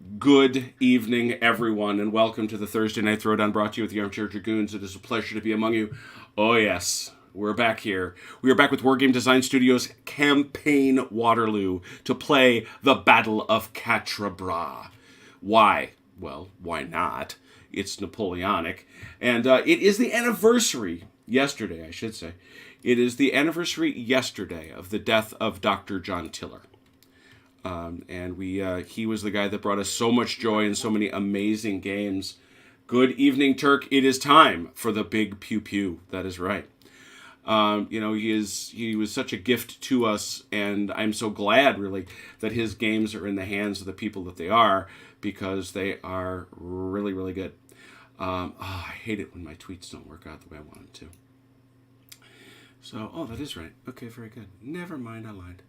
Good evening, everyone, and welcome to the Thursday Night Throwdown brought to you with the Armchair Dragoons. It is a pleasure to be among you. Oh, yes, we're back here. We are back with Wargame Design Studios' Campaign Waterloo to play the Battle of Quatre. Why? Well, why not? It's Napoleonic. And it is the anniversary, yesterday, I should say. It is the anniversary yesterday of the death of Dr. John Tiller. And he was the guy that brought us so much joy and so many amazing games. Good evening, Turk. It is time for the big pew pew. That is right. He was such a gift to us, and I'm so glad, really, that his games are in the hands of the people that they are, because they are really, really good. I hate it when my tweets don't work out the way I want them to. So, that is right. Okay, very good. Never mind, I lied.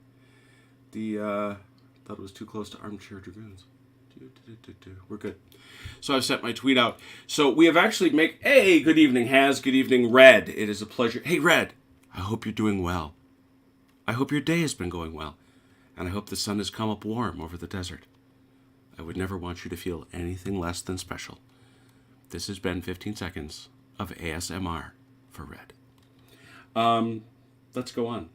Thought it was too close to Armchair Dragoons. We're good. So I've sent my tweet out. So we have actually hey, good evening, Haz. Good evening, Red. It is a pleasure. Hey, Red. I hope you're doing well. I hope your day has been going well. And I hope the sun has come up warm over the desert. I would never want you to feel anything less than special. This has been 15 seconds of ASMR for Red. Let's go on.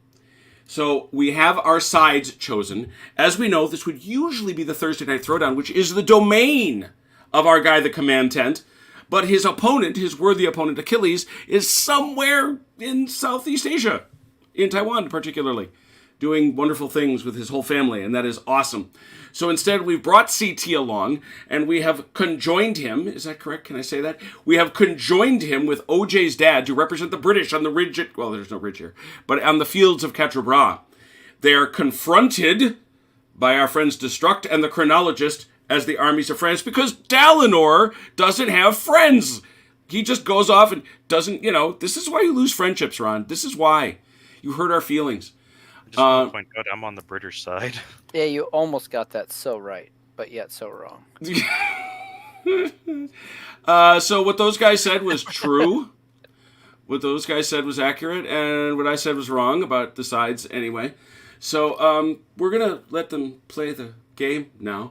So we have our sides chosen. As we know, this would usually be the Thursday Night Throwdown, which is the domain of our guy, the Command Tent. But his opponent, his worthy opponent, Achilles, is somewhere in Southeast Asia, in Taiwan particularly, doing wonderful things with his whole family, and that is awesome. So instead, we've brought CT along, and we have conjoined him. Is that correct? Can I say that? We have conjoined him with OJ's dad to represent the British on the ridge well, there's no ridge here, but on the fields of Quatre. They are confronted by our friends Destruct and the Chronologist as the armies of France, because Dalinor doesn't have friends. He just goes off and doesn't, this is why you lose friendships, Ron. This is why. You hurt our feelings. I just want to point out I'm on the British side. Yeah, you almost got that so right, but yet so wrong. So what those guys said was true. What those guys said was accurate, and what I said was wrong about the sides anyway. So we're going to let them play the game now.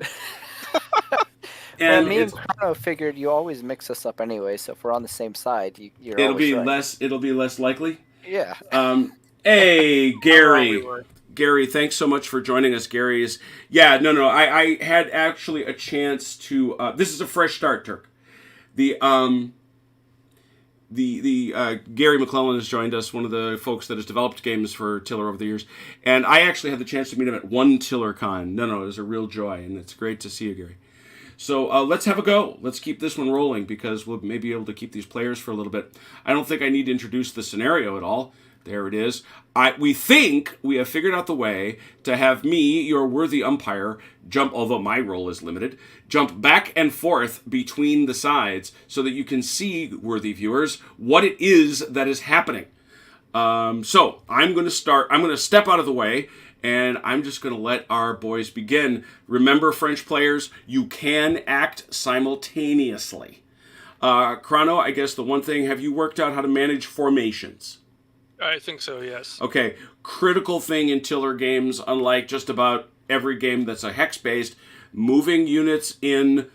And me and Chrono figured you always mix us up anyway, so if we're on the same side, you're always right. It'll be less likely. Yeah. Hey, Gary. Gary, thanks so much for joining us. Gary is... Yeah, no. I had actually a chance to... this is a fresh start, Turk. The Gary McClellan has joined us, one of the folks that has developed games for Tiller over the years. And I actually had the chance to meet him at one TillerCon. No, it was a real joy, and it's great to see you, Gary. So let's have a go. Let's keep this one rolling, because we'll maybe be able to keep these players for a little bit. I don't think I need to introduce the scenario at all. There it is. We think we have figured out the way to have me, your worthy umpire, jump, although my role is limited, jump back and forth between the sides so that you can see, worthy viewers, what it is that is happening. So I'm going to step out of the way, and I'm just going to let our boys begin. Remember, French players, you can act simultaneously. Chrono, I guess the one thing, have you worked out how to manage formations? I think so, yes. Okay, critical thing in Tiller games, unlike just about every game that's a hex-based, moving units in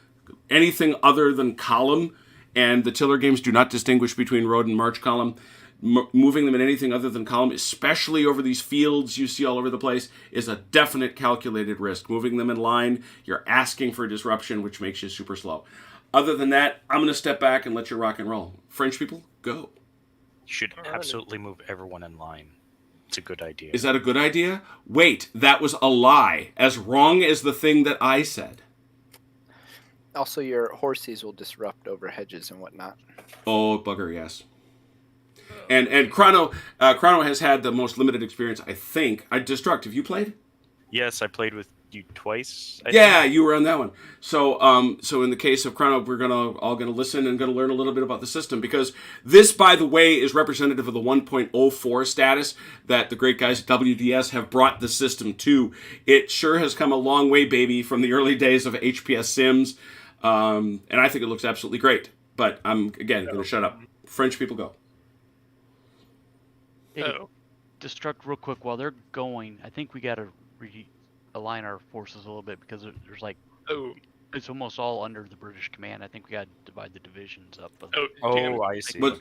anything other than column, and the Tiller games do not distinguish between road and march column. Moving them in anything other than column, especially over these fields you see all over the place, is a definite calculated risk. Moving them in line, you're asking for disruption, which makes you super slow. Other than that, I'm going to step back and let you rock and roll. French people, go. You should absolutely move everyone in line. It's a good idea. Is that a good idea? Wait, that was a lie. As wrong as the thing that I said. Also, your horses will disrupt over hedges and whatnot. Oh, bugger, yes. And Chrono has had the most limited experience, I think. Destruct, have you played? Yes, I played with you twice. I think. You were on that one. So in the case of Chrono, we're all gonna listen and gonna learn a little bit about the system, because this, by the way, is representative of the 1.04 status that the great guys at WDS have brought the system to. It sure has come a long way, baby, from the early days of HPS Sims, and I think it looks absolutely great. But I'm again gonna shut up. French people, go. Hey, Destruct real quick while they're going. I think we gotta realign our forces a little bit, because there's like It's almost all under the British command. I think we got to divide the divisions up. Damn. Oh, I see. What-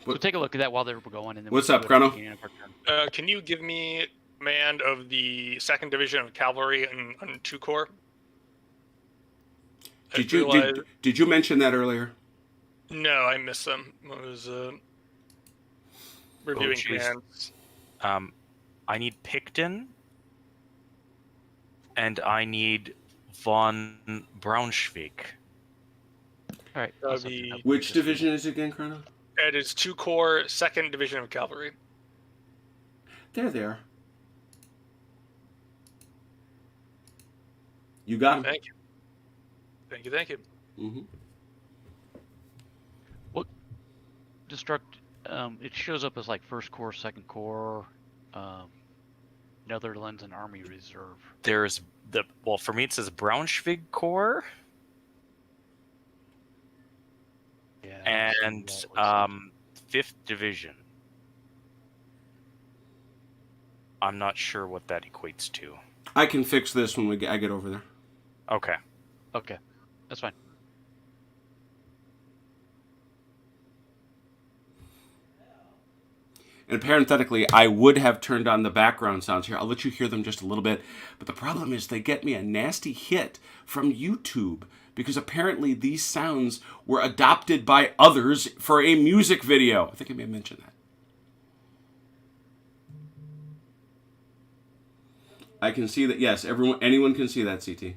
So take a look at that while they're going. And then What's we'll up, do it at the Chrono? beginning of our turn. Can you give me command of the 2nd Division of Cavalry on 2 Corps? I realized- Did you mention that earlier? No, I missed them. I was reviewing jeez. commands. I need Picton, and I need von Braunschweig. All right. That'd I'll set be- that up. Which division is it again, Chrono? It is 2 Corps, 2nd Division of Cavalry. There they are. You got them. Thank you. Thank you. Mm-hmm. Destruct. It shows up as like First Corps, Second Corps, Netherlands, and Army Reserve. There's for me it says Braunschweig Corps Yeah. and 5th Division. I'm not sure what that equates to. I can fix this when I get over there. Okay. Okay, that's fine. And parenthetically, I would have turned on the background sounds here. I'll let you hear them just a little bit. But the problem is they get me a nasty hit from YouTube because apparently these sounds were adopted by others for a music video. I think I may have mentioned that. I can see that. Yes, anyone can see that, CT.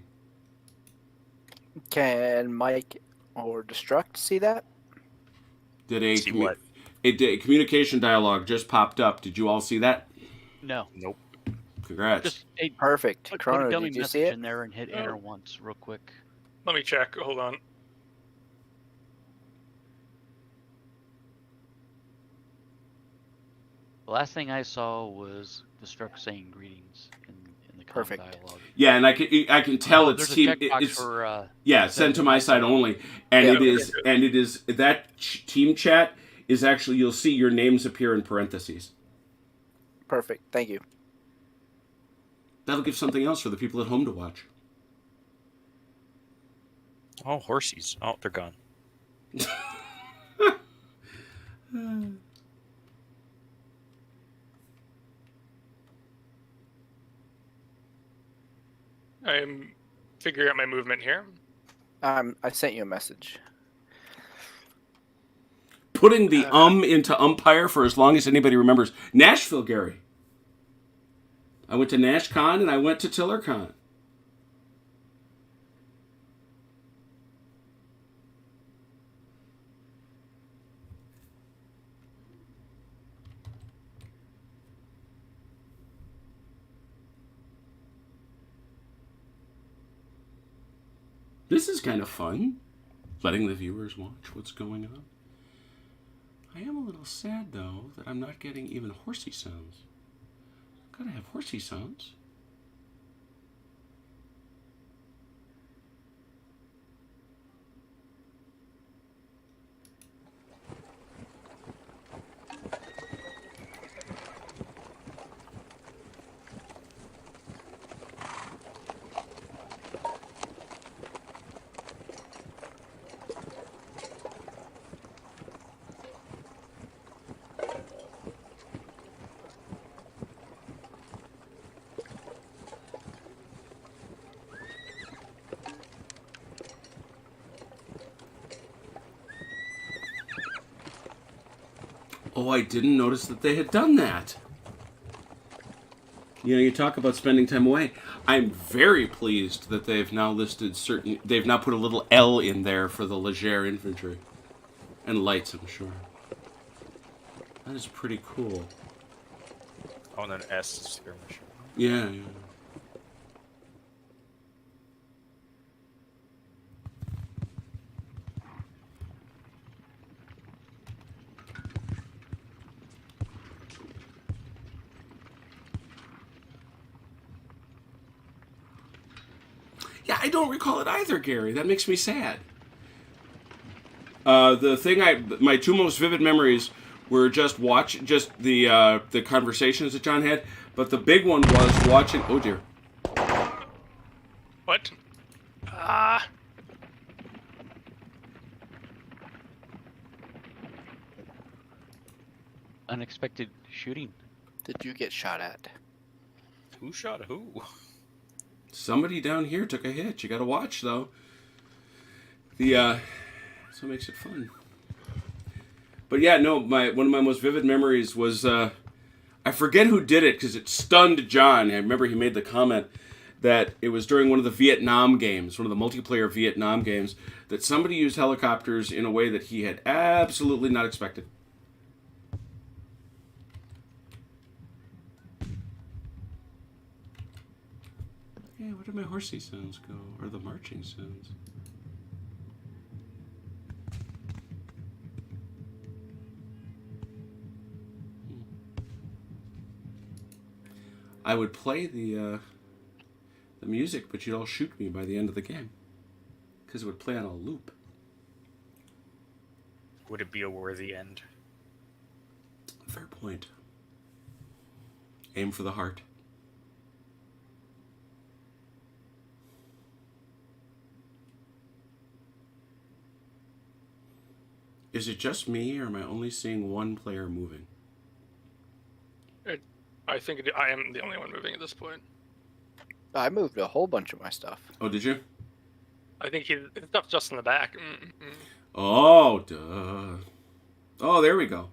Can Mike or Destruct see that? Did a See what? A communication dialogue just popped up. Did you all see that? No. Nope. Congrats. Just hey, Perfect. put a Chrono, dummy did you message see it? in there and hit enter once, real quick. Let me check. Hold on. The last thing I saw was Destruct saying greetings in the Perfect. dialogue. Yeah, and I can tell it's There's team. a checkbox It's for send to my side only, and Yeah. it is that team chat is actually you'll see your names appear in parentheses. Perfect. Thank you. That'll give something else for the people at home to watch. Oh, horsies. Oh, they're gone. I'm figuring out my movement here. I sent you a message. Putting the into umpire for as long as anybody remembers. Nashville, Gary. I went to NashCon and I went to TillerCon. This is kind of fun, letting the viewers watch what's going on. I am a little sad, though, that I'm not getting even horsey sounds. Gotta have horsey sounds. Oh, I didn't notice that they had done that. You know, you talk about spending time away. I'm very pleased that they've now listed certain... They've now put a little L in there for the Leger infantry. And lights, I'm sure. That is pretty cool. Oh, and then S is skirmishing. Yeah. Yeah, I don't recall it either, Gary. That makes me sad. My two most vivid memories were just the conversations that John had, but the big one was watching. Oh dear. What? Ah. Unexpected shooting. Did you get shot at? Who shot who? Somebody down here took a hit. You got to watch though. That's what makes it fun. But yeah, no, one of my most vivid memories was I forget who did it because it stunned John. I remember he made the comment that it was during one of the Vietnam games, one of the multiplayer Vietnam games, that somebody used helicopters in a way that he had absolutely not expected. Yeah, where did my horsey sounds go? Or the marching sounds? I would play the music, but you'd all shoot me by the end of the game. Because it would play on a loop. Would it be a worthy end? Fair point. Aim for the heart. Is it just me, or am I only seeing one player moving? I think I am the only one moving at this point. I moved a whole bunch of my stuff. Oh, did you? I think his stuff's just in the back. Oh, duh. Oh, there we go.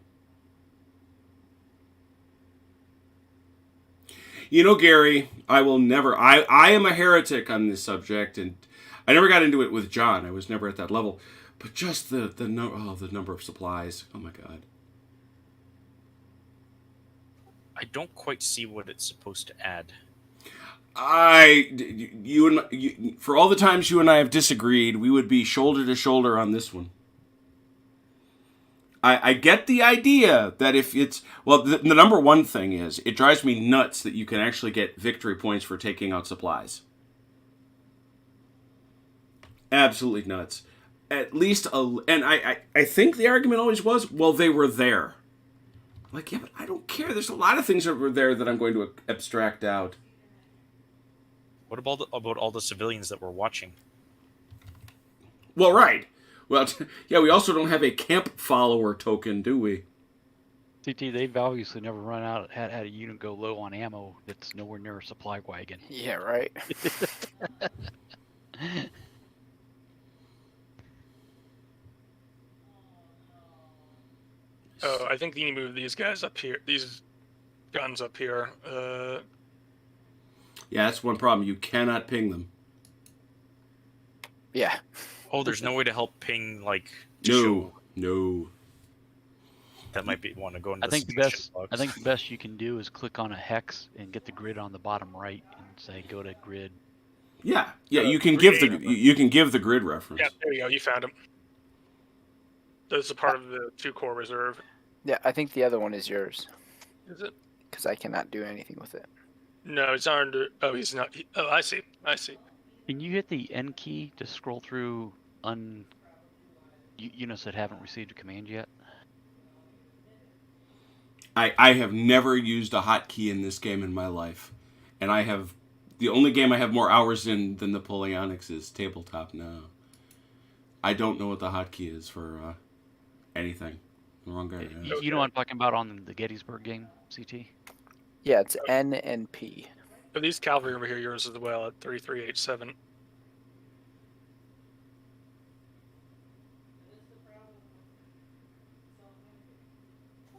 You know, Gary, I will never... I am a heretic on this subject, and I never got into it with John. I was never at that level. But just the number of supplies. Oh, my God. I don't quite see what it's supposed to add. For all the times you and I have disagreed, we would be shoulder to shoulder on this one. I get the idea that if it's... Well, the number one thing is, it drives me nuts that you can actually get victory points for taking out supplies. Absolutely nuts. At least... And I think the argument always was, well, they were there. Like, yeah, but I don't care. There's a lot of things that were there that I'm going to abstract out. What about all the civilians that were watching? Well, right. Well, yeah, we also don't have a camp follower token, do we? CT, they've obviously never run out, had a unit go low on ammo that's nowhere near a supply wagon. Yeah, right. Oh, I think you need to move these guys up here. These guns up here. Yeah, that's one problem. You cannot ping them. Yeah. Oh, there's no way to help ping, like... No. That might be want to go into I think the best you can do is click on a hex and get the grid on the bottom right and say go to grid. Yeah. You can give the grid reference. Yeah, there you go. You found him. This is a part of the 2-core reserve. Yeah, I think the other one is yours. Is it? Because I cannot do anything with it. No, it's under... Oh, he's not... Oh, I see. Can you hit the N key to scroll through units that haven't received a command yet? I have never used a hotkey in this game in my life. And the only game I have more hours in than Napoleonics is Tabletop now. I don't know what the hotkey is for anything. The wrong guy. You know what I'm talking about on the Gettysburg game, CT? Yeah, it's N and P. Are these cavalry over here yours as well at 33H7?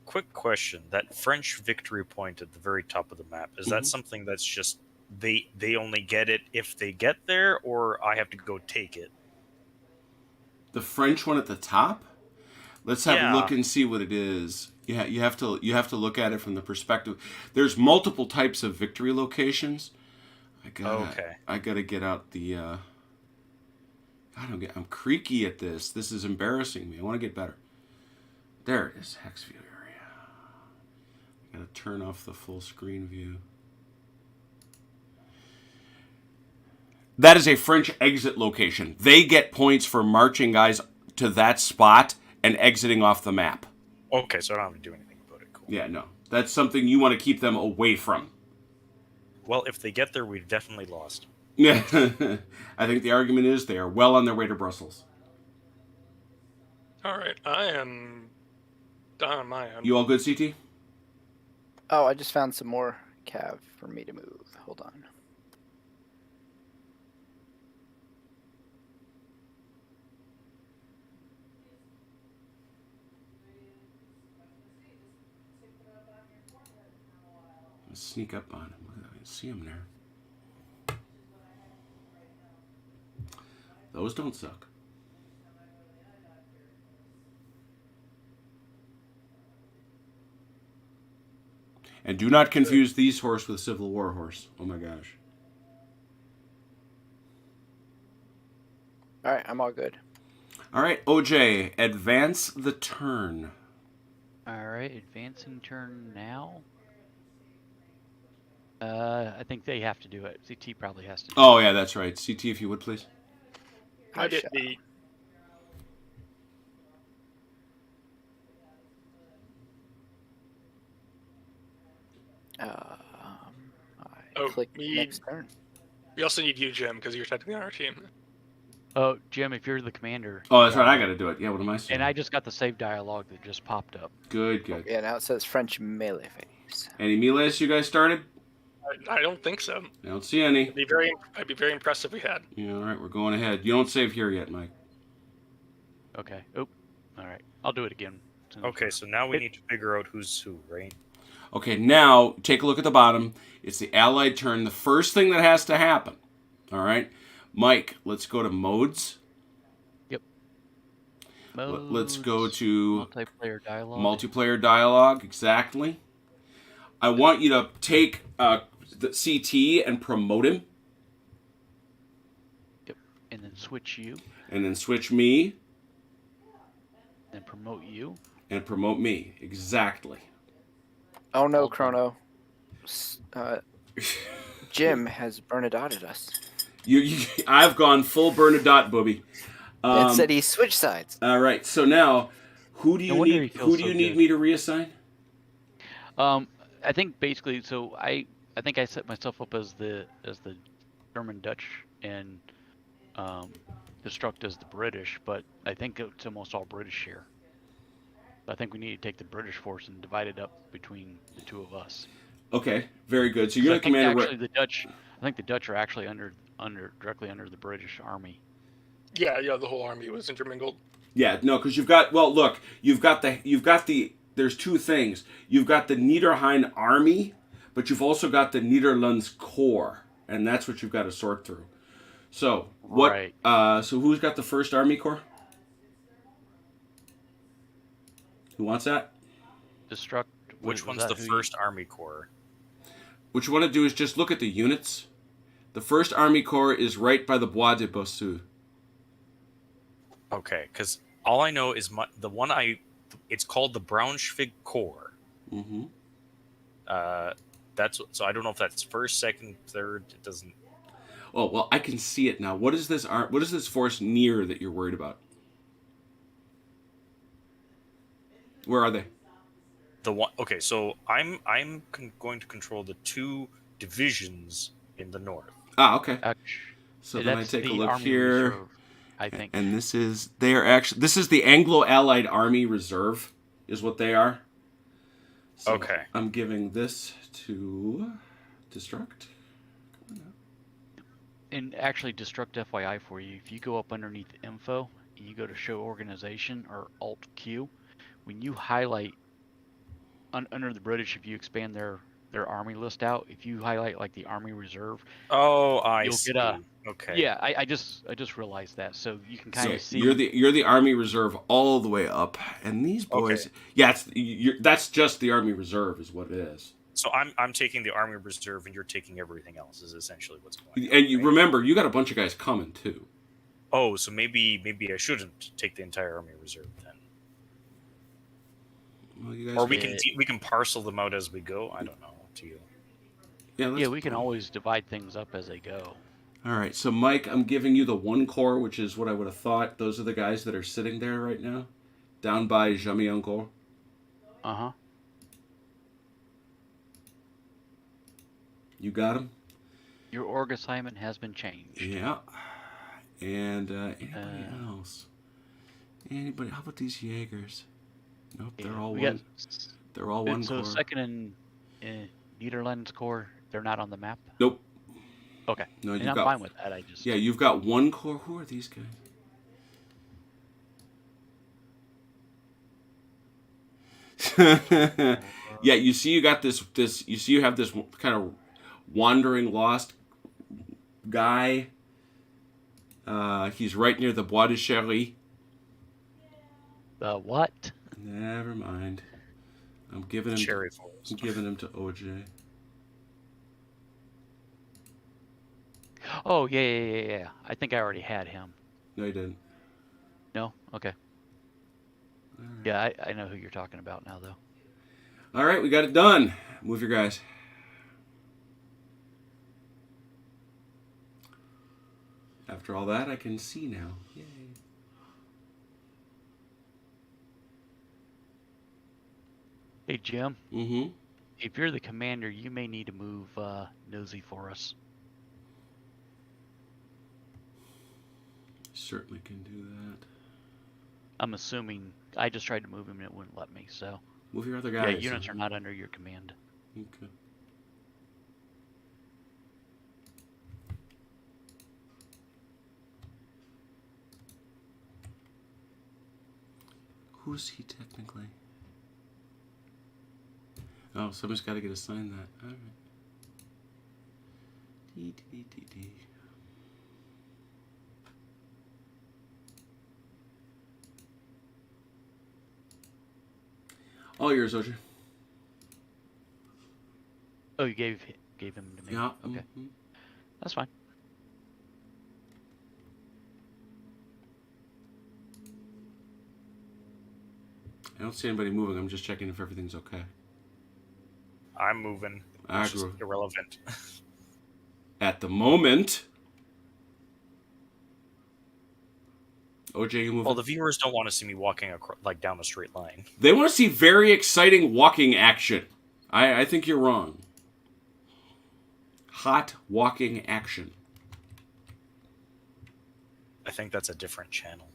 Quick question: that French victory point at the very top of the map, is that something that's just they only get it if they get there, or I have to go take it? The French one at the top? Let's have a look and see what it is. Yeah, you have to look at it from the perspective. There's multiple types of victory locations. I gotta get out the. God, I'm creaky at this. This is embarrassing me. I want to get better. There it is, hex view area. I gotta turn off the full screen view. That is a French exit location. They get points for marching guys to that spot and exiting off the map. Okay, so I don't have to do anything about it. Cool. Yeah, no. That's something you want to keep them away from. Well, if they get there, we've definitely lost. Yeah, I think the argument is they are well on their way to Brussels. All right, I am done on my end. You all good, CT? Oh, I just found some more cav for me to move. Hold on. Let's sneak up on him. I can see him there. Those don't suck. And do not confuse these horse with Civil War horse. Oh my gosh. All right, I'm all good. All right, OJ, advance the turn. All right, advancing turn now. I think they have to do it. CT probably has to do Oh, yeah, that's right. CT, if you would, please. I did the. I click next turn. We also need you, Jim, because you're technically on our team. Oh, Jim, if you're the commander. Oh, that's right. I got to do it. Yeah, what am I saying? And I just got the save dialogue that just popped up. Good, good. Yeah, now it says French melee phase. Any melees you guys started? I don't think so. I don't see any. I'd be very impressed if we had. Yeah, all right, we're going ahead. You don't save here yet, Mike. Okay. Oh, all right. I'll do it again. Okay, so now we need to figure out who's who, right? Okay, now take a look at the bottom. It's the allied turn. The first thing that has to happen. All right, Mike. Let's go to modes. Yep. Modes, let's go to multiplayer dialogue. Multiplayer dialogue. Exactly. I want you to take the CT and promote him. Yep. And then switch you. And then switch me. And promote you. And promote me. Exactly. Oh no, Chrono. Jim has Bernadotted us. I've gone full Bernadotte, booby. It said he switched sides. All right. So now, who do you need? Who do you need me to reassign? I think basically. So I think I set myself up as the German, Dutch, and Destruct as the British, but I think it's almost all British here. I think we need to take the British force and divide it up between the two of us. Okay, very good. So you're the commander. Actually, the Dutch. I think the Dutch are actually directly under the British army. Yeah, the whole army was intermingled. Yeah, no, because you've got. Well, look, you've got the. There's two things. You've got the Niederrhein army, but you've also got the Nederlands Corps, and that's what you've got to sort through. So what? Right. So who's got the first army corps? Who wants that? Destruct. Which one's the first Army Corps? What you want to do is just look at the units. The first Army Corps is right by the Bois de Bossu. Okay, because all I know is the one it's called the Braunschweig Corps. Mm-hmm. So I don't know if that's first, second, third. It doesn't. Oh well, I can see it now. What is this? What is this force near that you're worried about? Where are they? The one. Okay, so I'm going to control the two divisions in the north. Ah, okay. So then I take a look here. Reserve, I think. And this is this is the Anglo-Allied Army Reserve, is what they are. So okay. I'm giving this to Destruct. And actually, Destruct FYI for you, if you go up underneath Info, and you go to Show Organization or Alt Q, when you highlight under the British, if you expand their army list out, if you highlight like the Army Reserve, you'll see. Get a okay. Yeah, I just realized that, so you can kind of see. You're the Army Reserve all the way up, and these boys, yeah, that's just the Army Reserve, is what it is. So I'm taking the Army Reserve, and you're taking everything else. Is essentially what's going on. And you remember, you got a bunch of guys coming too. Oh, so maybe I shouldn't take the entire Army Reserve then. Well, you guys or we can parcel them out as we go. I don't know. To you. Yeah, we can always divide things up as they go. All right, so Mike, I'm giving you the one corps, which is what I would have thought. Those are the guys that are sitting there right now, down by Jamie-Encore. Uh-huh. You got them? Your org assignment has been changed. Yeah. And anybody else? Anybody? How about these Jaegers? Nope, they're all one. They're all one so core. second and Netherlands core, they're not on the map. Nope. Okay. No, and I'm fine with that. Yeah, you've got one core. Who are these guys? Yeah, you see, you got this. You see, you have this kind of wandering, lost guy. He's right near the Bois de Chéri. The what? Never mind. I'm giving him. Cherry Forest. I'm giving him to OJ. Oh yeah. I think I already had him. No, you didn't. No. Okay. Right. Yeah, I know who you're talking about now, though. All right, we got it done. Move your guys. After all that, I can see now. Yay. Hey, Jim. Mm-hmm. If you're the commander, you may need to move Nosy for us. Certainly can do that. I'm assuming I just tried to move him and it wouldn't let me, so. Move your other guys. Yeah, units are not under your command. Okay. Who's he technically? Oh, somebody's got to get assigned that. All right. D. All yours, OJ. Oh, you gave him to me. Yeah. Okay. Mm-hmm. That's fine. I don't see anybody moving. I'm just checking if everything's okay. I'm moving. It's just irrelevant. At the moment. OJ, you moving? Well, the viewers don't want to see me walking down a straight line. They want to see very exciting walking action. I think you're wrong. Hot walking action. I think that's a different channel.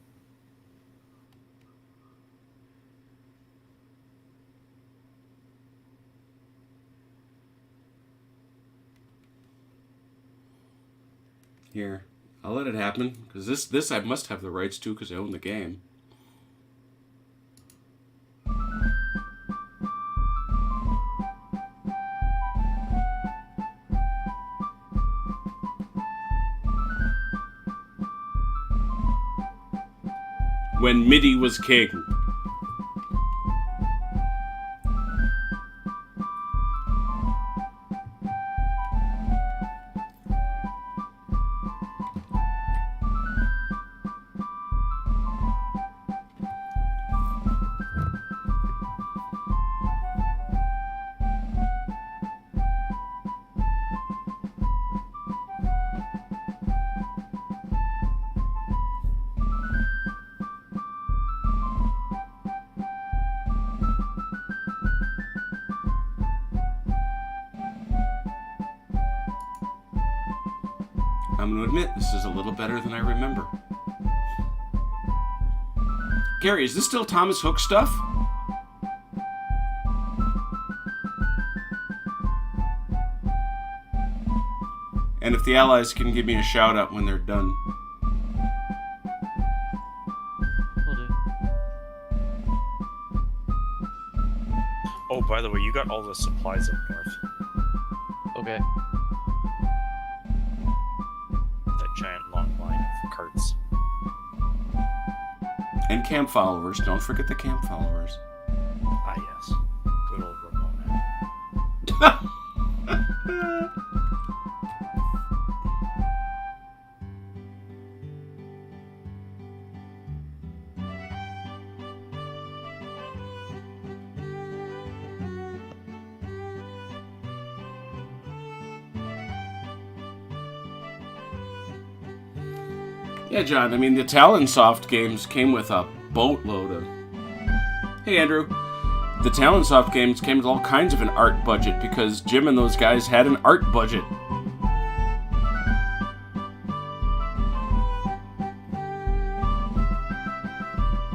Here, I'll let it happen, because this I must have the rights to, because I own the game. When MIDI was king. I'm going to admit, this is a little better than I remember. Gary, is this still Thomas Hook stuff? And if the allies can give me a shout out when they're done. Will do. Oh, by the way, you got all the supplies up north. Okay. That giant long line of carts. And camp followers. Don't forget the camp followers. Ah, yes. Good old Ramona. Yeah, John, I mean, the Talonsoft games came with a boatload of... Hey, Andrew. The Talonsoft games came with all kinds of an art budget because Jim and those guys had an art budget.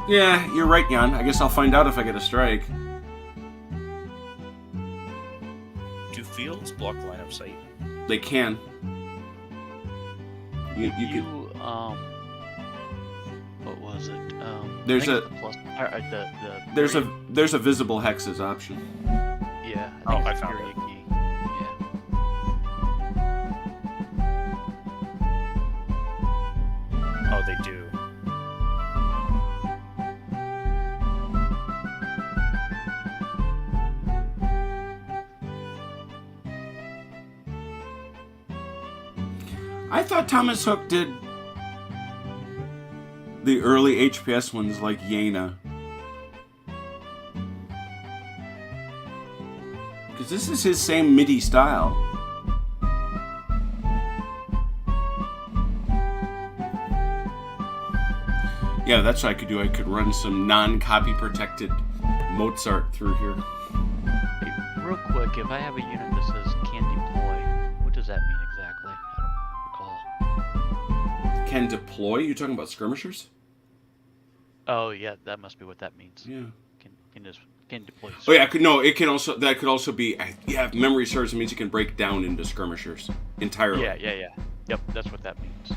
Yeah, you're right, Jan. I guess I'll find out if I get a strike. Do fields block line of sight? They can. You could. What was it? There's I a think it's the plus. The there's a visible hexes option. Yeah. Oh, think I it's found period it. key. Yeah. Oh, they do. I thought Thomas Hook did the early HPS ones like Yena. Because this is his same MIDI style. Yeah, that's what I could do. I could run some non-copy protected Mozart through here. Hey, real quick, if I have a unit that says can deploy, what does that mean exactly? I don't recall. Can deploy? You talking about skirmishers? Oh yeah, that must be what that means. Yeah. Can deploy. Oh yeah, it can also that could also be if memory serves, it means it can break down into skirmishers entirely. Yeah. Yep, that's what that means.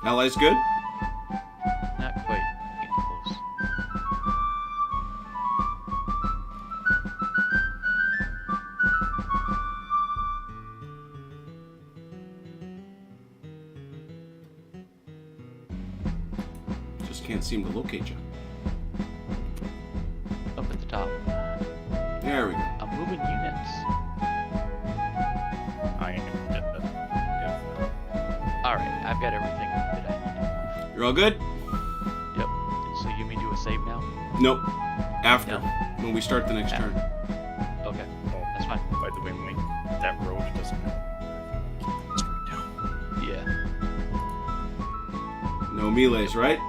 Allies good? Not quite. Getting close. Just can't seem to locate you. Up at the top. There we go. I'm moving units. I did that. All right, I've got everything that I need. You're all good? Yep. So you mean do a save now? Nope. After. No. When we start the next After. turn. Okay, Oh, that's fine. by the way, Mike, that road doesn't go straight down. Yeah. No melees, right?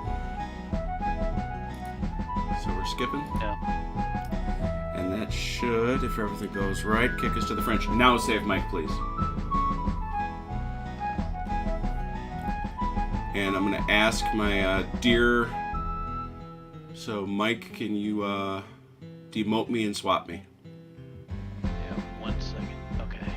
So we're skipping. Yeah. And that should, if everything goes right, kick us to the French. Now save Mike, please. And I'm going to ask my dear... So, Mike, can you demote me and swap me? Yeah. 1 second. Okay.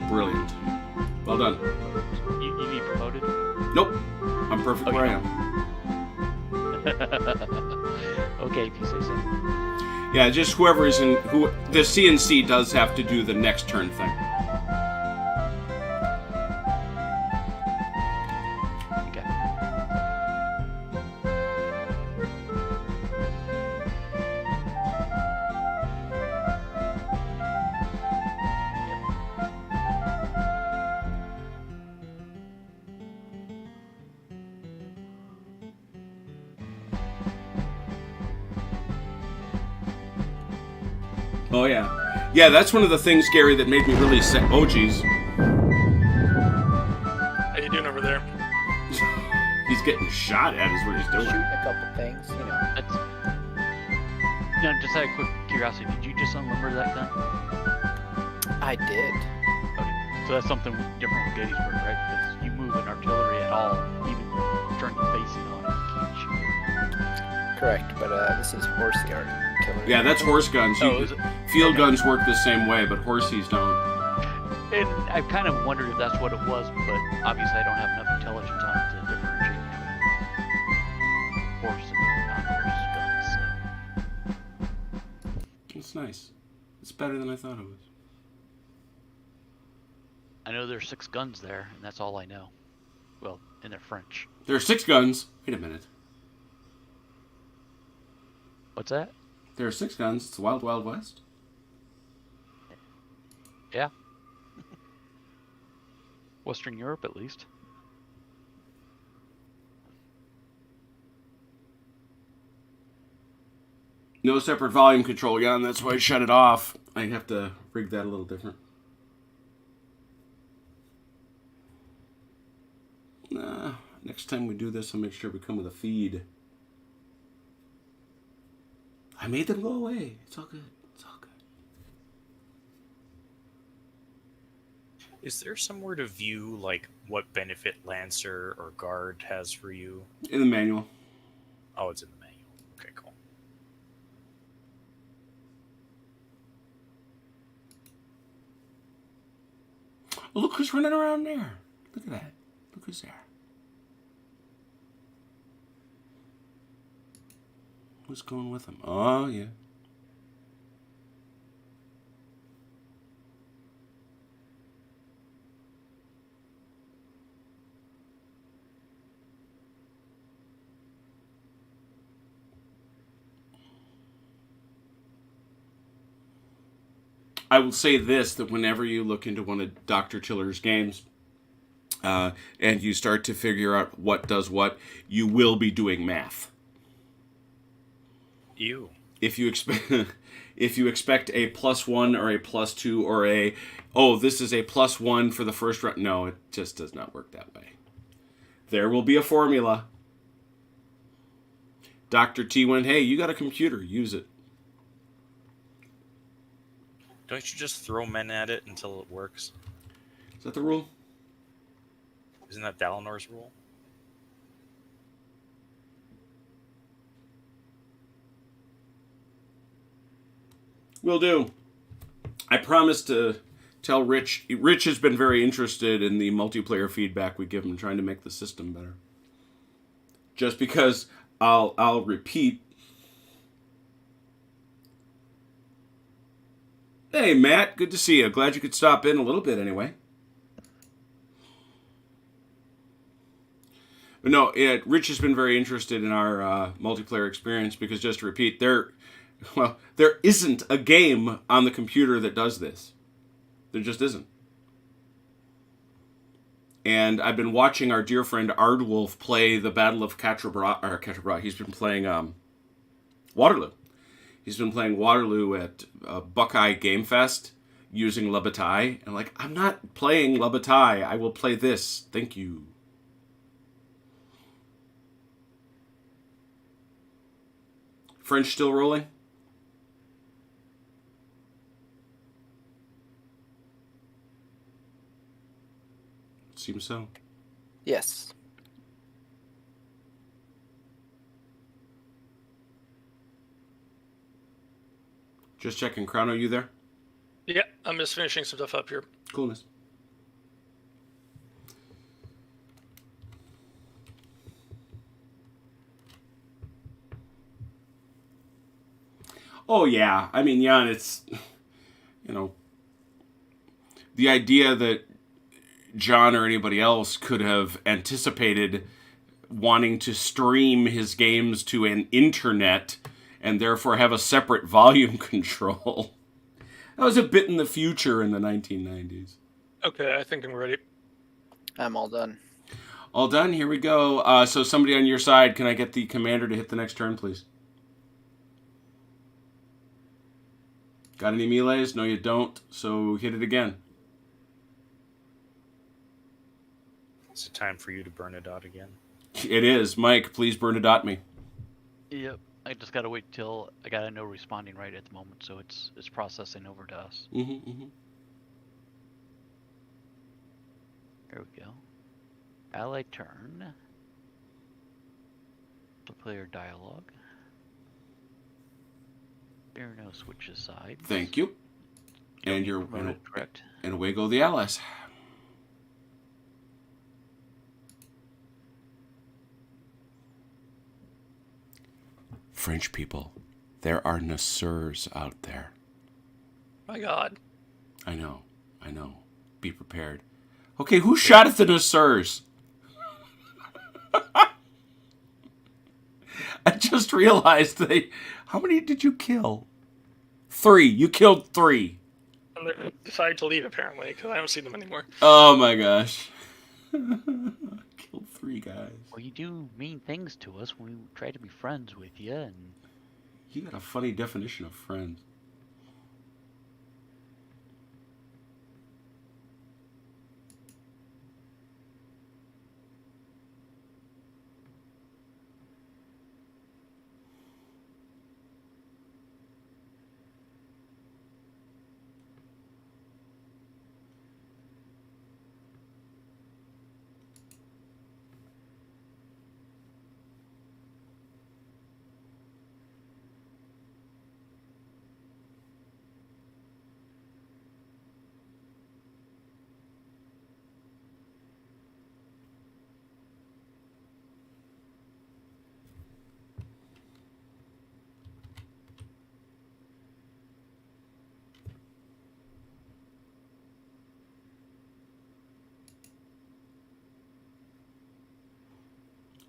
Brilliant. Well done. You need promoted? Nope. I'm perfect Okay. where I am. Okay, if you say so. Yeah, just whoever is in... The CNC does have to do the next turn thing. Okay. Oh, yeah. Yeah, that's one of the things, Gary, that made me really sad. Oh, geez. How you doing over there? He's getting shot at is what he's Shooting doing. a couple things, you know. That's. Just out of quick curiosity, did you just unlimber that gun? I did. Okay. So that's something different with Gettysburg, right? Because you move an artillery at all, even turn it facing on it, you can't shoot. Correct, but this is horsey artillery. Yeah, that's horse guns. Oh, is it? Field Okay. guns work the same way, but horsies don't. And I kind of wondered if that's what it was, but obviously I don't have enough intelligence on it to differentiate between horse and non-horse guns. So. It's nice. It's better than I thought it was. I know there's 6 guns there, and that's all I know. well, and they're French. There are 6 guns. Wait a minute. What's that? There are 6 guns. It's the Wild Wild West. Yeah. Western Europe, at least. No separate volume control, Jan. That's why I shut it off. I have to rig that a little different. Next time we do this, I'll make sure we come with a feed. I made them go away. It's all good. It's all good. Is there somewhere to view like what benefit Lancer or Guard has for you? In the manual. Oh, it's in the manual. Okay, cool. Oh, look who's running around there. Look at that. Look who's there. Who's going with him? Oh, yeah. I will say this, that whenever you look into one of Dr. Tiller's games, and you start to figure out what does what, you will be doing math. You. If you expect a +1 or a +2 or this is a +1 for the first round, no, it just does not work that way. There will be a formula. Dr. T went, hey, you got a computer, use it. Don't you just throw men at it until it works? Is that the rule? Isn't that Dalinor's rule? Will do. I promise to tell Rich. Rich has been very interested in the multiplayer feedback we give him, trying to make the system better. Just because I'll repeat. Hey, Matt. Good to see you. Glad you could stop in a little bit anyway. But no, Rich has been very interested in our multiplayer experience because, just to repeat, there isn't a game on the computer that does this. There just isn't. And I've been watching our dear friend Ardwolf play the Battle of Quatre. He's been playing Waterloo. He's been playing Waterloo at Buckeye Game Fest using La Bataille. And I'm not playing La Bataille. I will play this. Thank you. French still rolling? Seems so. Yes. Just checking. Chrono, you there? Yeah, I'm just finishing some stuff up here. Coolness. Oh, yeah. I mean, Jan, it's, the idea that John or anybody else could have anticipated wanting to stream his games to an internet and therefore have a separate volume control. That was a bit in the future in the 1990s. Okay, I think I'm ready. I'm all done. All done? Here we go. So somebody on your side, can I get the commander to hit the next turn, please? Got any melees? No, you don't. So hit it again. Is it time for you to burn a dot again? It is. Mike, please burn a dot me. Yep. I just gotta wait till I got a no responding right at the moment, so it's processing over to us. There we go. Ally turn. The player dialogue. Inferno switches sides. Thank you. And you're correct. And away go the allies. French people, there are Nassurs out there. My God. I know. Be prepared. Okay, who shot at the Nassurs? I just realized how many did you kill? 3. You killed 3. And they decided to leave, apparently, because I don't see them anymore. Oh my gosh. Killed 3 guys. Well, you do mean things to us when we try to be friends with you, and You got a funny definition of friends.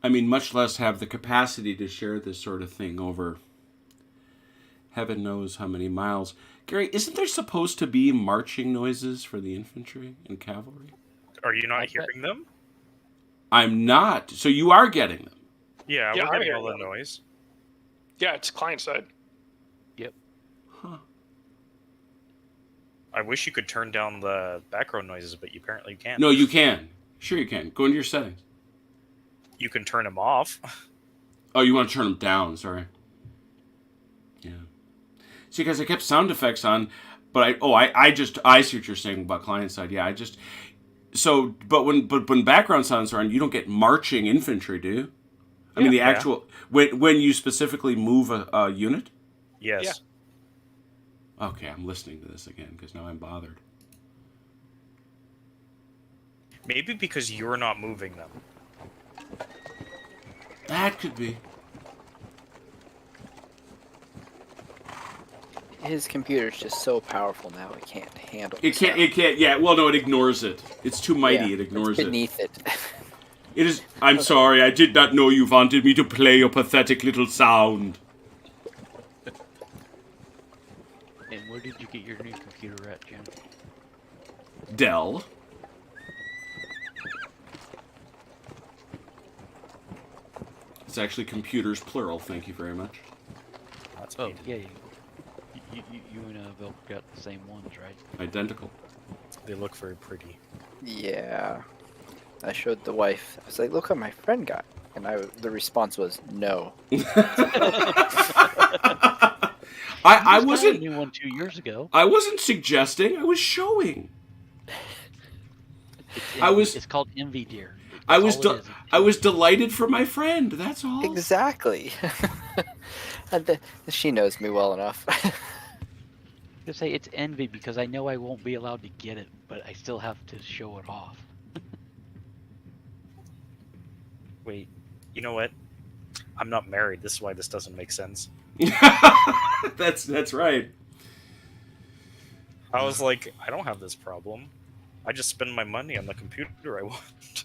I mean, much less have the capacity to share this sort of thing over heaven knows how many miles. Gary, isn't there supposed to be marching noises for the infantry and cavalry? Are you not hearing them? I'm not. So you are getting them. Yeah, Yeah, we're I'm getting all hearing the them. noise. Yeah, it's client side. Huh. I wish you could turn down the background noises, but you apparently can't. No, you can. Sure you can. Go into your settings. You can turn them off. Oh, you want to turn them down. Sorry. Yeah. See, because I kept sound effects on, but I see what you're saying about client side. Yeah, but when background sounds are on, you don't get marching infantry, do you? I mean, the actual when you specifically move a unit. Yes. Yeah. Okay, I'm listening to this again because now I'm bothered. Maybe because you're not moving them. That could be. His computer's just so powerful now it can't handle It can't. Yeah. Well, no, it ignores it. It's too mighty. It ignores it's beneath it. It is. I'm sorry. I did not know you wanted me to play your pathetic little sound. And where did you get your new computer at, Jim? Dell. It's actually computers plural. Thank you very much. That's Oh, neat. yeah. You and Bill got the same ones, right? Identical. They look very pretty. Yeah. I showed the wife. I was like, look what my friend got. And the response was, no. I This guy wasn't. knew one 2 years ago. I wasn't suggesting. I was showing. It's called envy, dear. I That's was. all it is. I was delighted for my friend. That's all. Exactly. And she knows me well enough. To say it's envy because I know I won't be allowed to get it, but I still have to show it off. Wait, you know what? I'm not married. This is why this doesn't make sense. That's right. I was like, I don't have this problem. I just spend my money on the computer I want.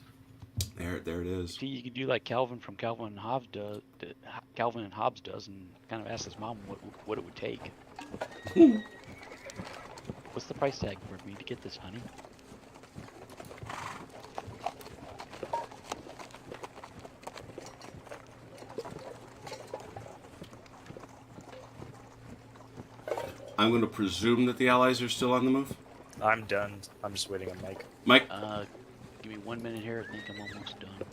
There it is. See, you could do like Calvin from Calvin and Hobbes does, and kind of ask his mom what it would take. What's the price tag for me to get this, honey? I'm going to presume that the Allies are still on the move. I'm done. I'm just waiting on Mike. Mike, Give me 1 minute here. I think I'm almost done.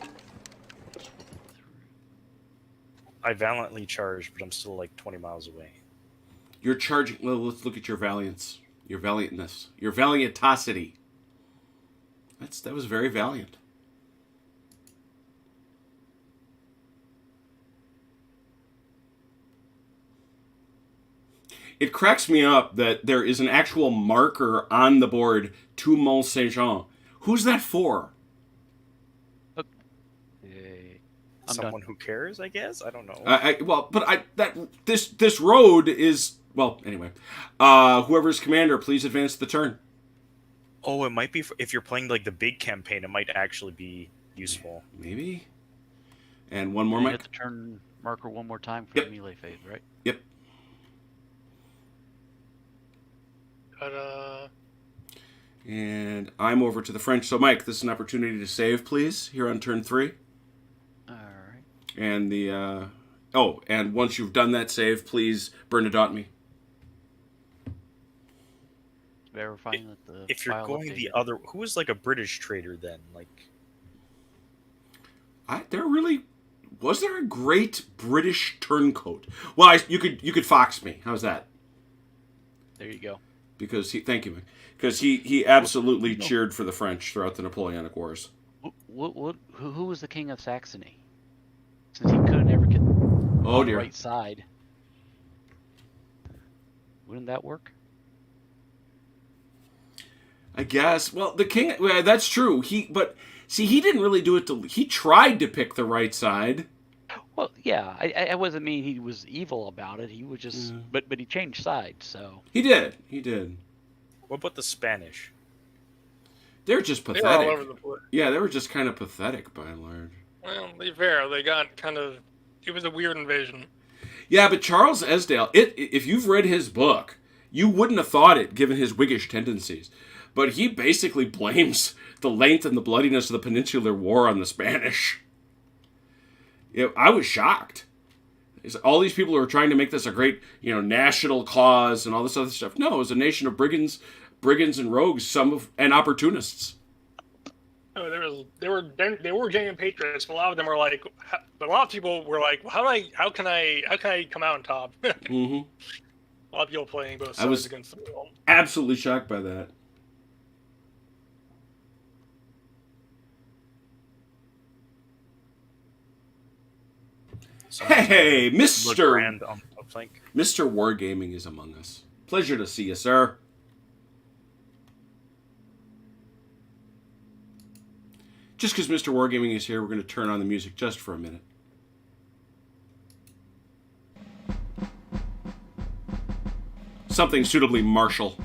I valiantly charged, but I'm still like 20 miles away. you're charging. Well, let's look at your valiance, your valiantness, your valiantosity. That was very valiant. It cracks me up that there is an actual marker on the board to Mont Saint Jean. Who's that for? I'm Someone done. who cares, I guess. I don't know. This road is anyway. Whoever's commander, please advance the turn. Oh, it might be if you're playing like the big campaign. It might actually be useful. Maybe. And one more, Hit Mike. the turn marker one more time for Yep. the melee phase, right? Yep. But, And I'm over to the French. So, Mike, this is an opportunity to save, please, here on turn 3. All right. And the and once you've done that save, please Bernadotte me. Verifying that the If you're file going the updated. other, who is like a British trader then? Like, Was there a great British turncoat? Well, you could fox me. How's that? There you go. Because thank you, Mike. Because he absolutely No. cheered for the French throughout the Napoleonic Wars. Who was the king of Saxony? Since he couldn't ever get Oh on the dear. right side. Wouldn't that work? I guess. Well, the king. Well, that's true. He didn't really do it. He tried to pick the right side. Well, yeah. I wasn't mean he was evil about it. He was just, but he changed sides. So He did. He did. what about the Spanish? They're just they pathetic. were all over the place. Yeah, they were just kind of pathetic by and large. Well, to be fair, they got kind of. It was a weird invasion. Yeah, but Charles Esdale, if you've read his book, you wouldn't have thought it given his Whiggish tendencies. But he basically blames the length and the bloodiness of the Peninsular War on the Spanish. I was shocked. All these people who are trying to make this a great, national cause and all this other stuff. No, it was a nation of brigands and rogues, and opportunists. Oh, they were genuine patriots. But a lot of them were like, but a lot of people were like, how can I come out on top? Mm-hmm. A lot of people playing both I was sides against the wall. absolutely shocked by that. Hey, Mr. Legrand on flank. Mr. Wargaming is among us. Pleasure to see you, sir. Just because Mr. Wargaming is here, we're going to turn on the music just for a minute. Something suitably martial.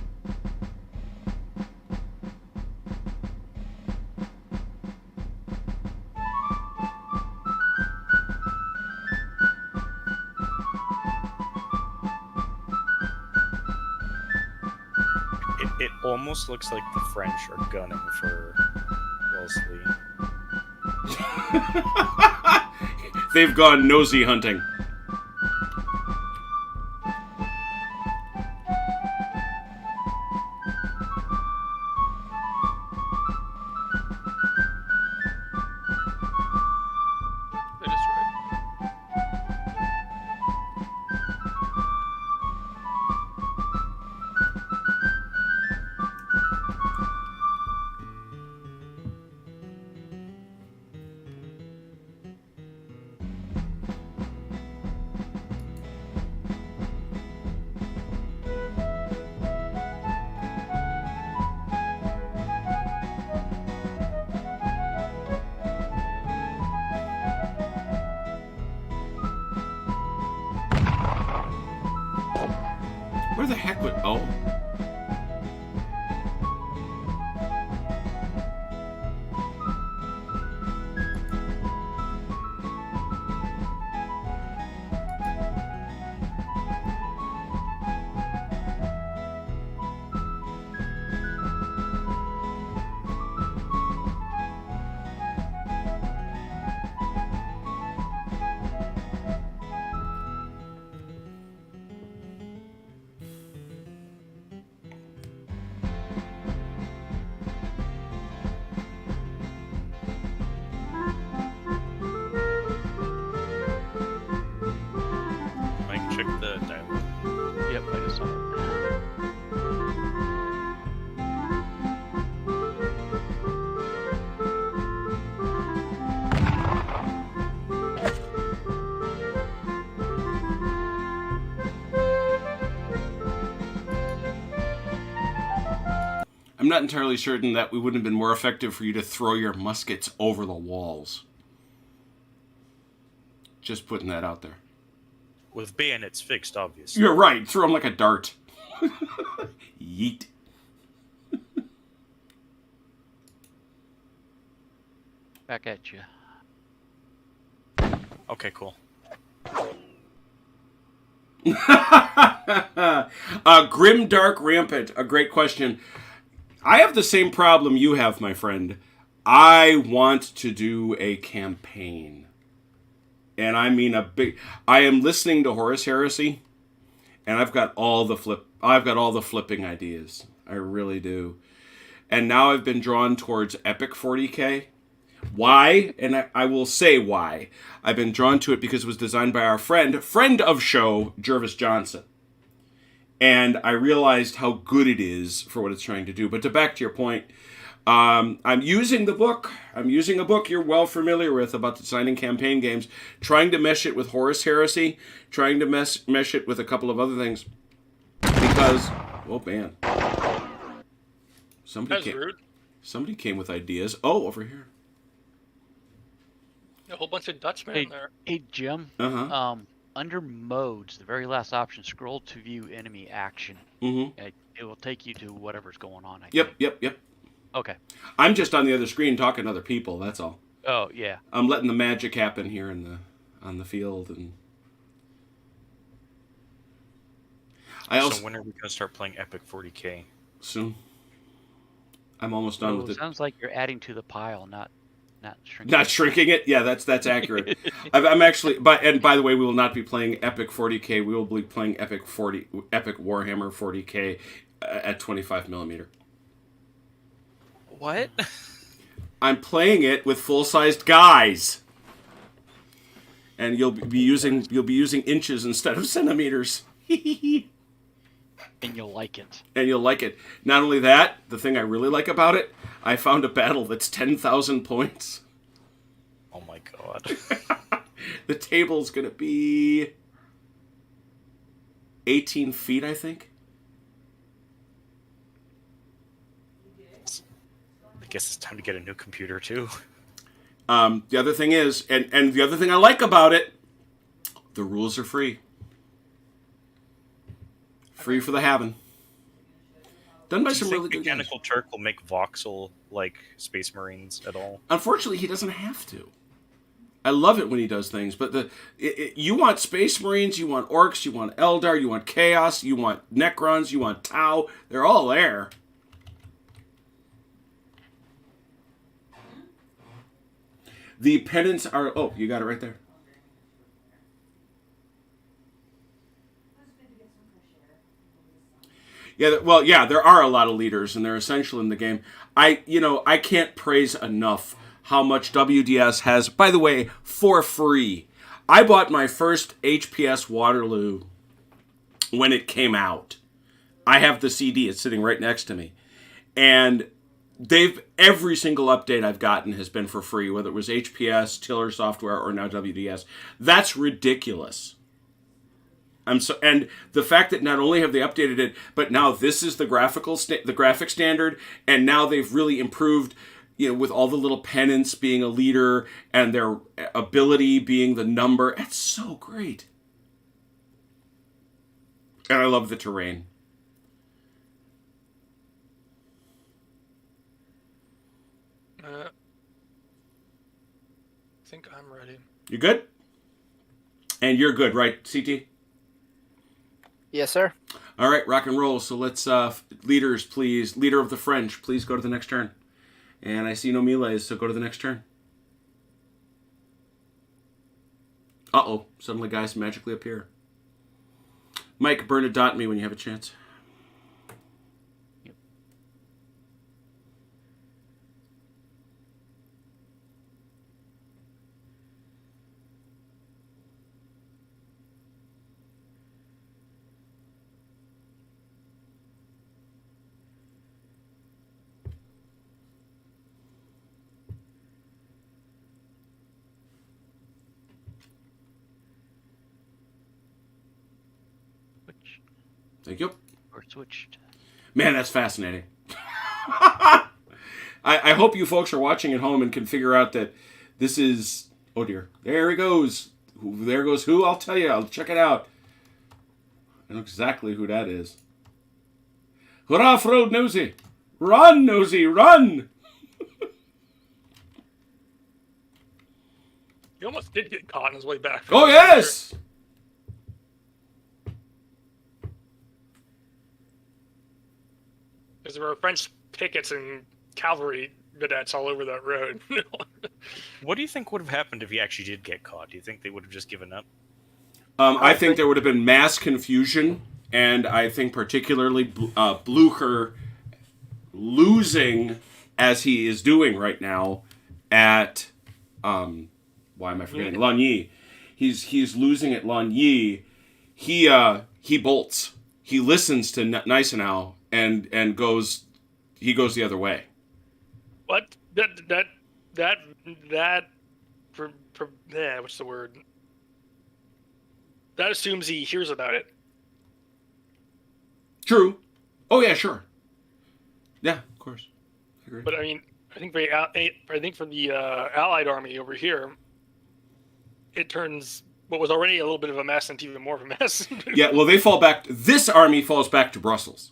It almost looks like the French are gunning for Wellesley. They've gone nosy hunting. That is right. Where the heck would... Oh. Mike, check the dialogue. yep, I just saw it. I'm not entirely certain that we wouldn't have been more effective for you to throw your muskets over the walls. Just putting that out there. With bayonets fixed, obviously. You're right. Throw them like a dart. Yeet. Back at you. Okay, cool. Grim Dark Rampant, a great question. I have the same problem you have, my friend. I want to do a campaign. And I mean I am listening to Horus Heresy, and I've got all the flipping ideas. I really do. And now I've been drawn towards Epic 40K. Why? And I will say why. I've been drawn to it because it was designed by our friend of show, Jervis Johnson. And I realized how good it is for what it's trying to do. But back to your point, I'm using the book. I'm using a book you're well familiar with about designing campaign games, trying to mesh it with Horus Heresy, trying to mesh it with a couple of other things. Because, oh man. Somebody came with ideas. Oh, over here. A whole bunch of Dutchmen Hey, in there. hey Jim. Uh-huh. Under modes, the very last option, scroll to view enemy action. Mm-hmm. It will take you to whatever's going on. I Yep. think. Okay. I'm just on the other screen talking to other people, that's all. Oh yeah. I'm letting the magic happen here on the field, and So when are we going to start playing Epic 40K? soon. I'm almost done with it. Sounds like you're adding to the pile, not shrinking. Not shrinking it? Yeah, that's accurate. I'm actually, and by the way, we will not be playing Epic 40K. We will be playing Epic Warhammer 40K at 25 millimeter. What? I'm playing it with full-sized guys, and you'll be using inches instead of centimeters. And you'll like it. And you'll like it. Not only that, the thing I really like about it, I found a battle that's 10,000 points. Oh my god. The table's going to be 18 feet, I think. I guess it's time to get a new computer too. The other thing is, and the other thing I like about it, the rules are free. Free for the having. Done by some really good guys. Mechanical Turk will make voxel like Space Marines at all? Unfortunately, he doesn't have to. I love it when he does things, but you want Space Marines, you want Orcs, you want Eldar, you want Chaos, you want Necrons, you want Tau. They're all there. The pennants are... Oh, you got it right there. Yeah, well, yeah, there are a lot of leaders, and they're essential in the game. I can't praise enough how much WDS has, by the way, for free. I bought my first HPS Waterloo when it came out. I have the CD, it's sitting right next to me. And every single update I've gotten has been for free, whether it was HPS, Tiller Software, or now WDS. That's ridiculous. And the fact that not only have they updated it, but now this is the graphic standard, and now they've really improved, with all the little pennants being a leader and their ability being the number. It's so great. And I love the terrain. I think I'm ready. You good? And you're good, right, CT? Yes, sir. All right, rock and roll. So let's, leaders, please. Leader of the French, please go to the next turn. And I see no melees, so go to the next turn. Uh-oh, suddenly guys magically appear. Mike, burn a dot me when you have a chance. Yep. Thank you. Or switched. Man, that's fascinating. I hope you folks are watching at home and can figure out that this is... Oh, dear. There he goes. There goes who? I'll tell you. I'll check it out. I know exactly who that is. Hurrah for old Nosy. Run, Nosy, run! He almost did get caught on his way back. Oh, yes! there were French pickets and cavalry vedettes all over that road. What do you think would have happened if he actually did get caught? Do you think they would have just given up? I think there would have been mass confusion, and I think particularly Blucher losing, as he is doing right now, at why am I forgetting? Lagny. He's losing at Lagny. He bolts. He listens to Gneisenau and goes the other way. What? What's the word? That assumes he hears about it. True. Oh yeah, sure. Yeah, of course. I agree. But I mean, I think for the Allied army over here, it turns what was already a little bit of a mess into even more of a mess. Yeah, well, they fall back. This army falls back to Brussels.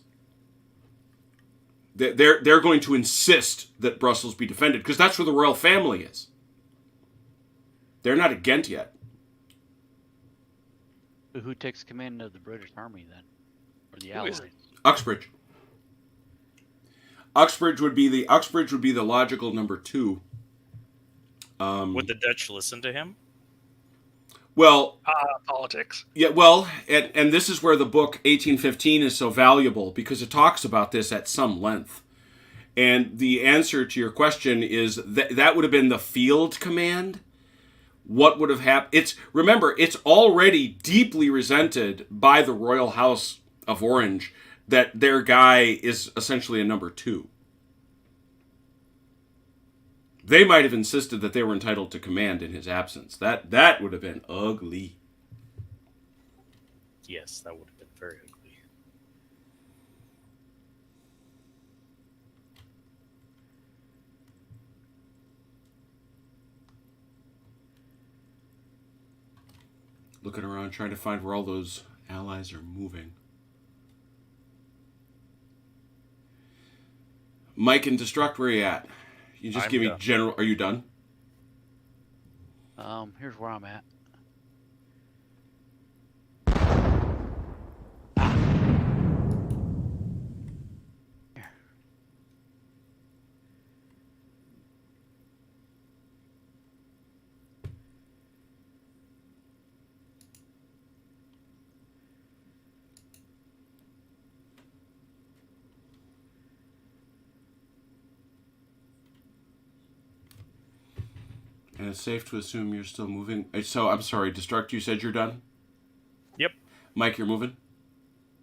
They're going to insist that Brussels be defended because that's where the royal family is. They're not at Ghent yet. Who takes command of the British Army then, or the Allies? Uxbridge. Uxbridge would be the logical number 2. Would the Dutch listen to him? Well, politics. yeah. Well, and this is where the book 1815 is so valuable because it talks about this at some length. And the answer to your question is that would have been the field command. What would have happened? Remember, it's already deeply resented by the Royal House of Orange that their guy is essentially a number 2. They might have insisted that they were entitled to command in his absence. That would have been ugly. Yes, that would have been very ugly. Looking around, trying to find where all those allies are moving. Mike and Destruct, where are you at? You just give me general... Are you done? Here's where I'm at. And it's safe to assume you're still moving. So, I'm sorry, Destruct, you said you're done? Yep. Mike, you're moving?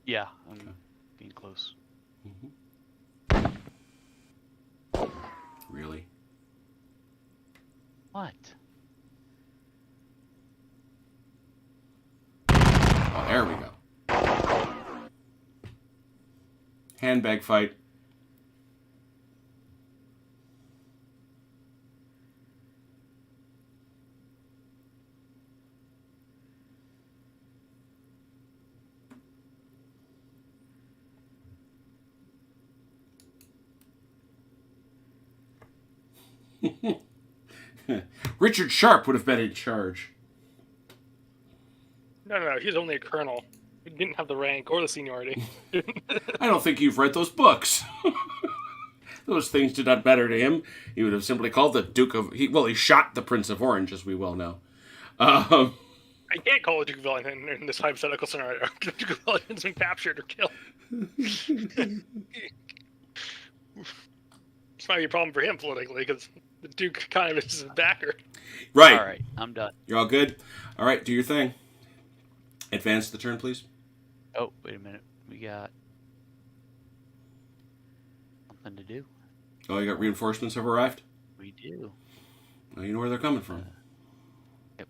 Yeah, I'm being close. Mm-hmm. Really? What? Oh, there we go. Handbag fight. Richard Sharp would have been in charge. No, he's only a colonel. He didn't have the rank or the seniority. I don't think you've read those books. Those things did not matter to him. He would have simply called the Duke of... He shot the Prince of Orange, as we well know. I can't call the Duke of Wellington in this hypothetical scenario. The Duke of Wellington's been captured or killed. This might be a problem for him politically, because the Duke kind of is his backer. Right. All right, I'm done. You're all good? All right, do your thing. Advance the turn, please. Oh, wait a minute. We got something to do. Oh, you got reinforcements have arrived? We do. Well, you know where they're coming from. Yep.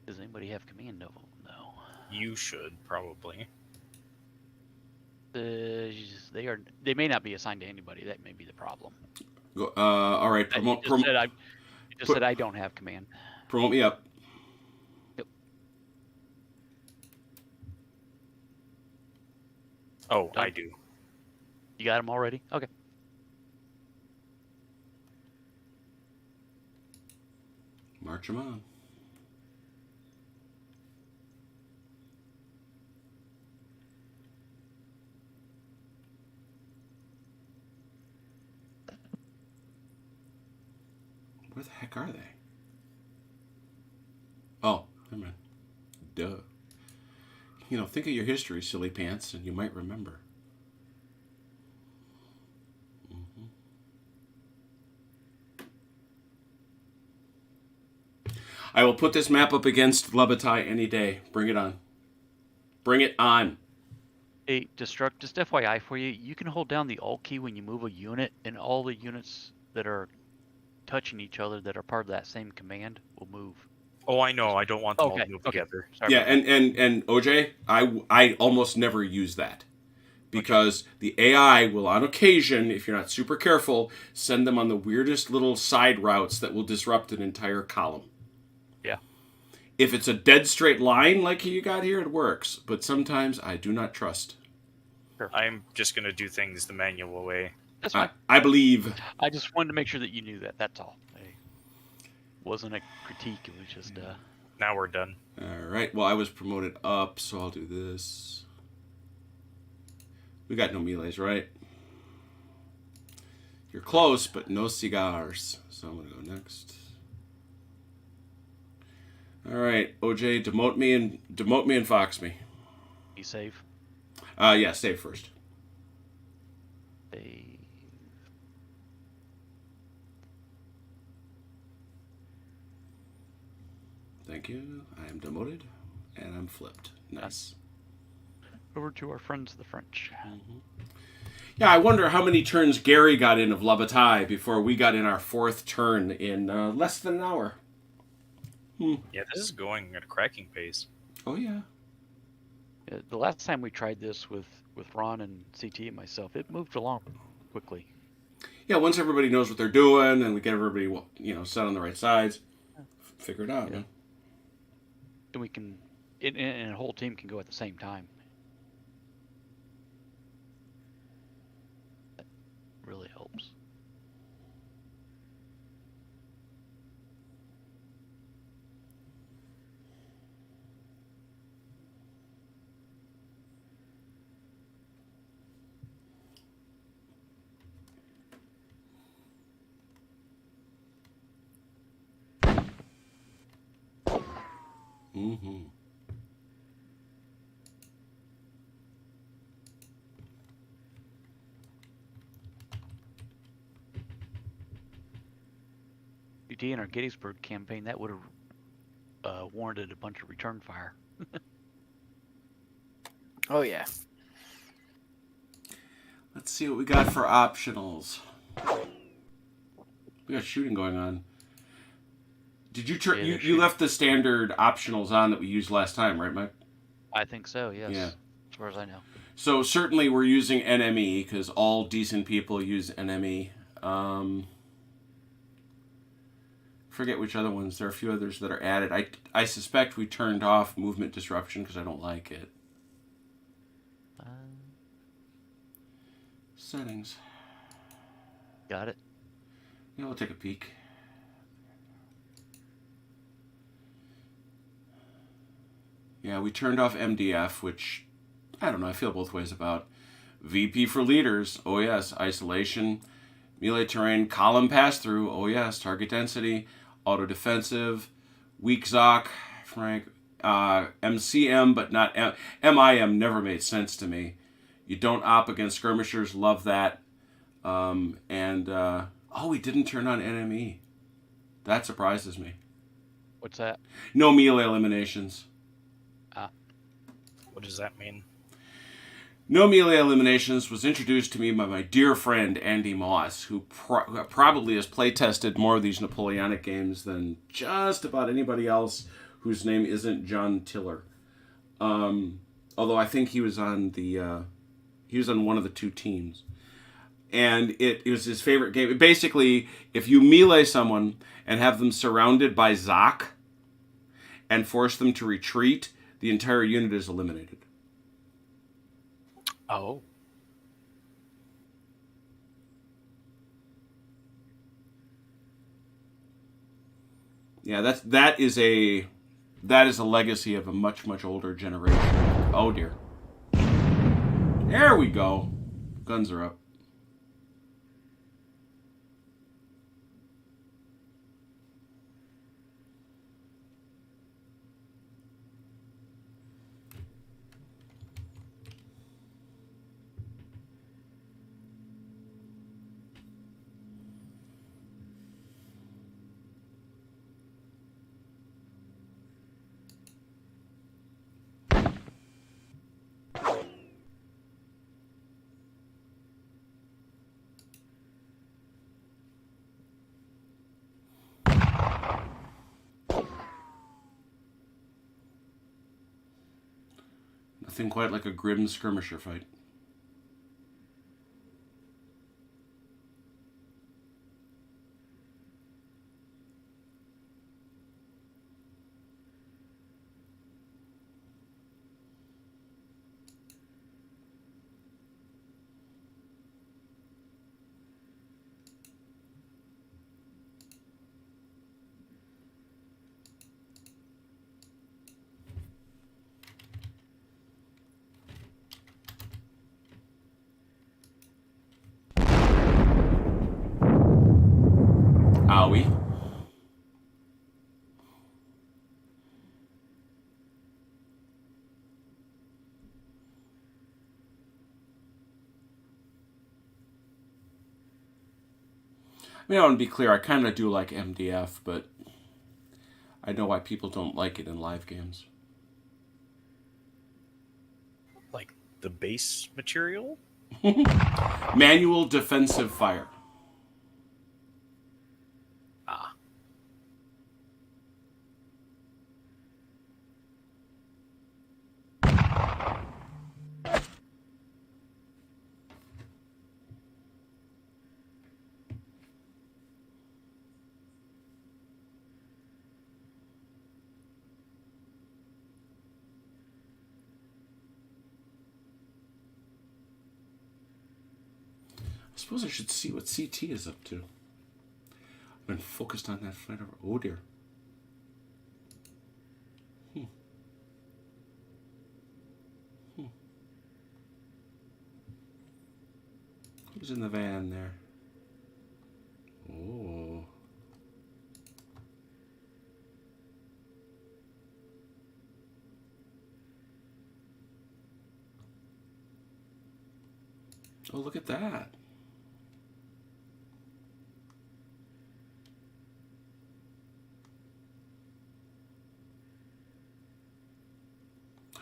Does anybody have command of them? No. You should, probably. They may not be assigned to anybody. That may be the problem. All right, You just said I don't have command. Promote me up. Yep. Oh, Done. I do. You got them already? Okay. March them on. Where the heck are they? Oh, never mind. Duh. You know, think of your history, silly pants, and you might remember. I will put this map up against Labatai any day. Bring it on. Bring it on. Hey, Destruct, just FYI for you, you can hold down the Alt key when you move a unit, and all the units that are touching each other that are part of that same command will move. Oh, I know. I don't want them all Okay, to move okay. together. Sorry Yeah, about that. and OJ, I almost never use that. Because the AI will, on occasion, if you're not super careful, send them on the weirdest little side routes that will disrupt an entire column. Yeah. If it's a dead straight line like you got here, it works. But sometimes I do not trust. I'm just going to do things the manual way. That's fine. I believe. I just wanted to make sure that you knew that. That's all. It wasn't a critique. It was just. Now we're done. All right. Well, I was promoted up, so I'll do this. We got no melees, right? You're close, but no cigars. So I'm going to go next. All right, OJ, demote me and fox me. You save. Yeah, save first. Save. Thank you. I am demoted, and I'm flipped. Nice. Over to our friends, the French. Yeah, I wonder how many turns Gary got in of Labatai before we got in our fourth turn in less than an hour. Yeah, this is going at a cracking pace. Oh, yeah. The last time we tried this with Ron and CT and myself, it moved along quickly. Yeah, once everybody knows what they're doing and we get everybody, set on the right sides, figure it out, man. And we can, and a whole team can go at the same time. That really helps. Mm-hmm. In our Gettysburg campaign, that would have warranted a bunch of return fire. Oh yeah. Let's see what we got for optionals. We got shooting going on. Did you turn? Yeah, you left the standard optionals on that we used last time, right, Mike? I think so. Yes. Yeah. As far as I know. So certainly we're using NME because all decent people use NME. Forget which other ones. There are a few others that are added. I suspect we turned off movement disruption because I don't like it. Settings. Got it. Yeah, we'll take a peek. Yeah, we turned off MDF, which I don't know. I feel both ways about. VP for leaders. Oh yes. Isolation. Melee terrain. Column pass through. Oh yes. Target density. Auto defensive. Weak Zoc. Frank. MCM, but not MIM. Never made sense to me. You don't op against skirmishers. Love that. We didn't turn on NME. That surprises me. What's that? No melee eliminations. What does that mean? No melee eliminations was introduced to me by my dear friend Andy Moss, who probably has play-tested more of these Napoleonic games than just about anybody else whose name isn't John Tiller. Although I think he was on one of the two teams. And it was his favorite game. Basically, if you melee someone and have them surrounded by Zoc and force them to retreat, the entire unit is eliminated. Oh. Yeah, that is a legacy of a much, much older generation. Oh dear. There we go. Guns are up. Nothing quite like a grim skirmisher fight. Owie. I mean, I want to be clear, I kind of do like MDF, but I know why people don't like it in live games. Like the base material? Manual defensive fire. Ah. I suppose I should see what CT is up to. I've been focused on that fight over. Oh dear. Who's in the van there? Oh. Oh, look at that.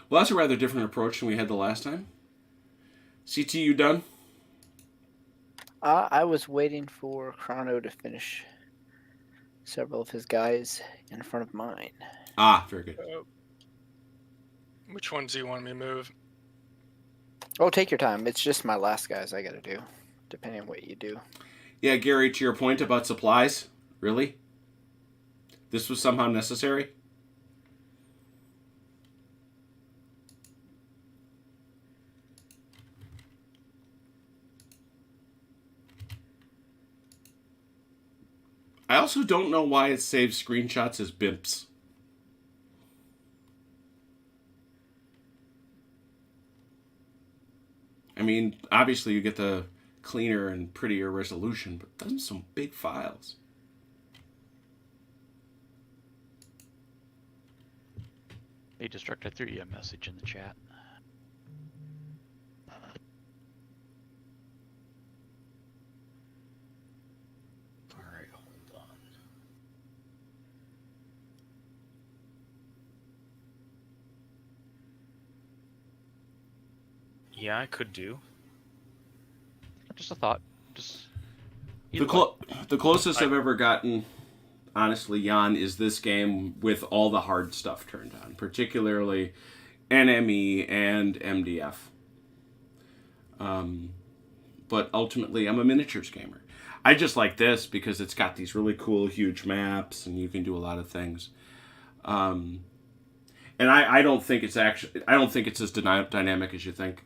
Well, that's a rather different approach than we had the last time. CT, you done? I was waiting for Chrono to finish several of his guys in front of mine. Ah, very good. Which ones do you want me to move? Oh, take your time. It's just my last guys I gotta do, depending on what you do. Yeah, Gary, to your point about supplies, really? This was somehow necessary? I also don't know why it saves screenshots as BIMPs. I mean, obviously you get the cleaner and prettier resolution, but those are some big files. Hey, Destruct, I threw you a message in the chat. Alright, hold on. Yeah, I could do. Just a thought. Just The closest I've ever gotten, honestly, Jan, is this game with all the hard stuff turned on, particularly NME and MDF. But ultimately, I'm a miniatures gamer. I just like this because it's got these really cool, huge maps, and you can do a lot of things. And I don't think it's as dynamic as you think.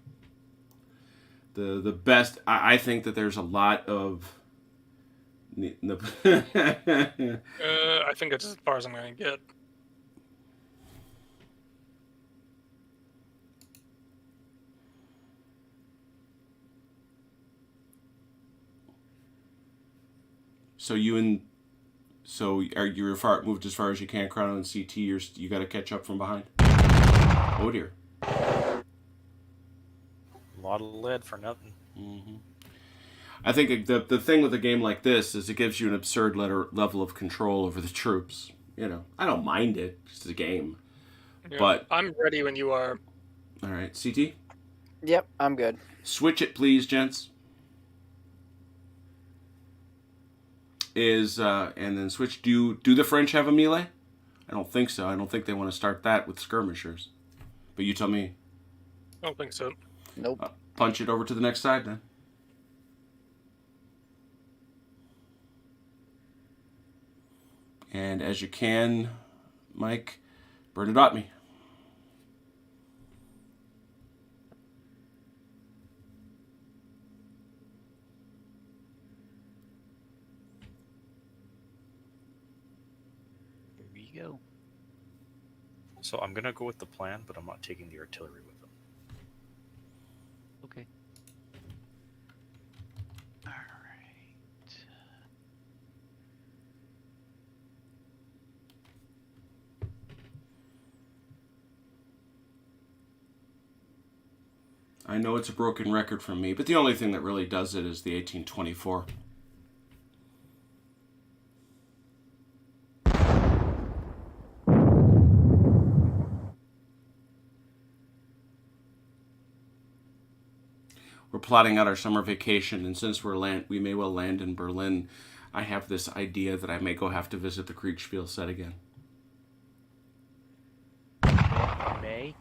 The best, I think that there's a lot of. I think that's as far as I'm gonna get. So are you moved as far as you can, Chrono, and CT? You got to catch up from behind. Oh dear. A lot of lead for nothing. Mm-hmm. I think the thing with a game like this is it gives you an absurd level of control over the troops. You know, I don't mind it. It's a game. Yeah, But I'm ready when you are. All right, CT. Yep, I'm good. Switch it, please, gents. And then switch. Do the French have a melee? I don't think so. I don't think they want to start that with skirmishers. But you tell me. I don't think so. Nope. Punch it over to the next side then. And as you can, Mike, burn it at me. Here we go. So I'm gonna go with the plan, but I'm not taking the artillery with them. Okay. All right. I know it's a broken record from me, but the only thing that really does it is the 1824. We're plotting out our summer vacation, and since we may well land in Berlin, I have this idea that I may go have to visit the Kriegspiel set again. May?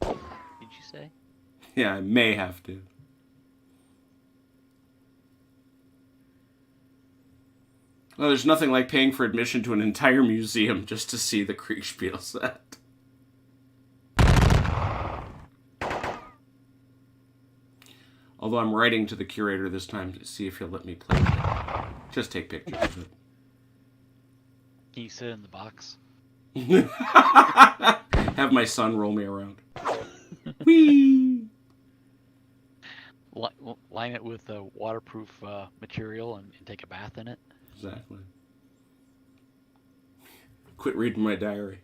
Did you say? Yeah, I may have to. Well, there's nothing like paying for admission to an entire museum just to see the Kriegspiel set. Although I'm writing to the curator this time to see if he'll let me play with it. Just take pictures of it. Can you sit in the box? Have my son roll me around. Whee! Line it with waterproof material and take a bath in it. Exactly. Quit reading my diary.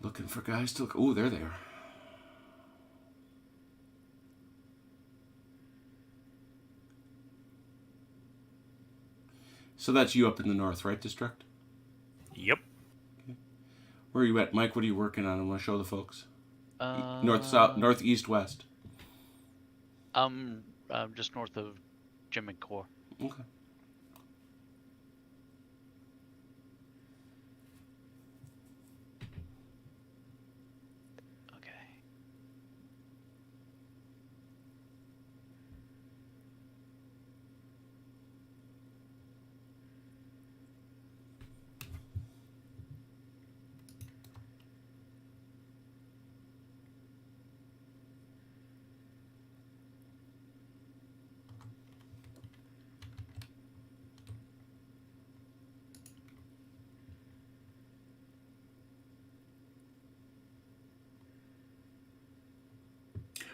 Looking for guys to look. Oh, there they are. So that's you up in the north, right, Destruct? Yep. Where are you at, Mike? What are you working on? I want to show the folks. Uh, North, south, north, east, west. Just north of Jim and Core. Okay. Okay.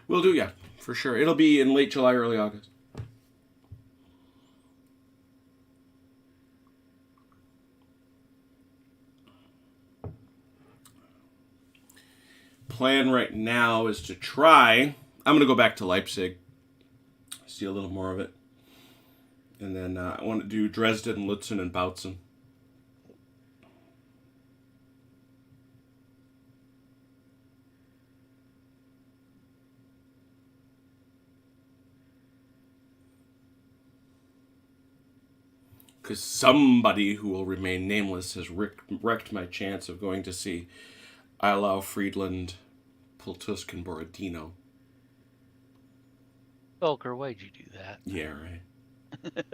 We'll do, yeah, for sure. It'll be in late July, early August. Plan right now is to try. I'm going to go back to Leipzig, see a little more of it. And then I want to do Dresden, Lutzen, and Bautzen. Because somebody who will remain nameless has wrecked my chance of going to see Eilau, Friedland, Pultusk, and Borodino. Volker, why'd you do that? Yeah, right.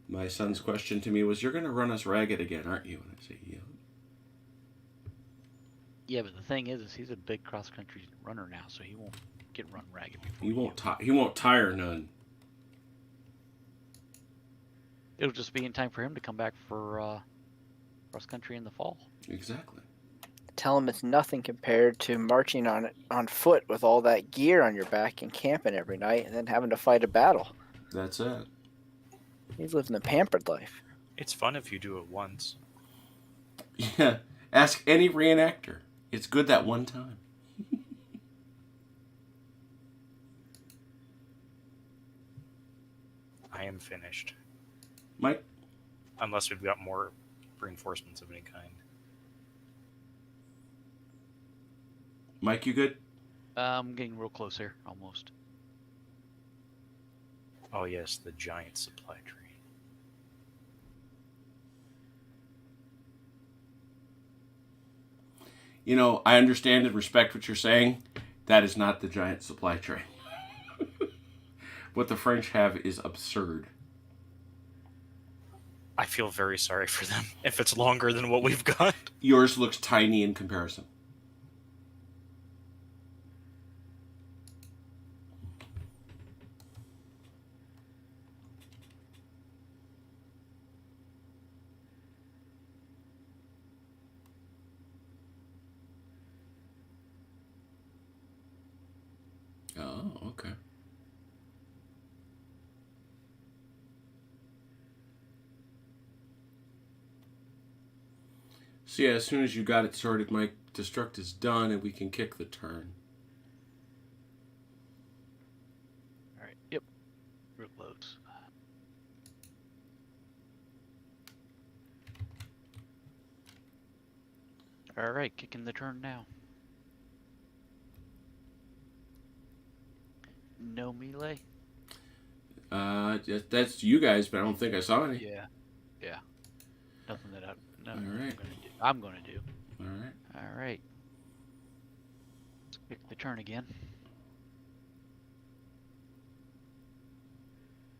My son's question to me was, "You're going to run us ragged again, aren't you?" And I say, "Yeah." Yeah, but the thing is he's a big cross-country runner now, so he won't get run ragged before He won't tire none. It'll just be in time for him to come back for cross-country in the fall. Exactly. Tell him it's nothing compared to marching on foot with all that gear on your back and camping every night and then having to fight a battle. That's it. He's living the pampered life. It's fun if you do it once. Yeah. Ask any reenactor. It's good that one time. I am finished. Mike? Unless we've got more reinforcements of any kind. Mike, you good? I'm getting real close here, almost. Oh yes, the giant supply tree. You know, I understand and respect what you're saying. That is not the giant supply train. What the French have is absurd. I feel very sorry for them if it's longer than what we've got. Yours looks tiny in comparison. Oh, okay. So yeah, as soon as you got it sorted, Mike, destruct is done and we can kick the turn. All right. Yep. Real close. All right, kicking the turn now. No melee. That's you guys, but I don't think I saw any. Yeah. Yeah. Nothing that All right. I'm gonna do. All right. All right. Let's pick the turn again.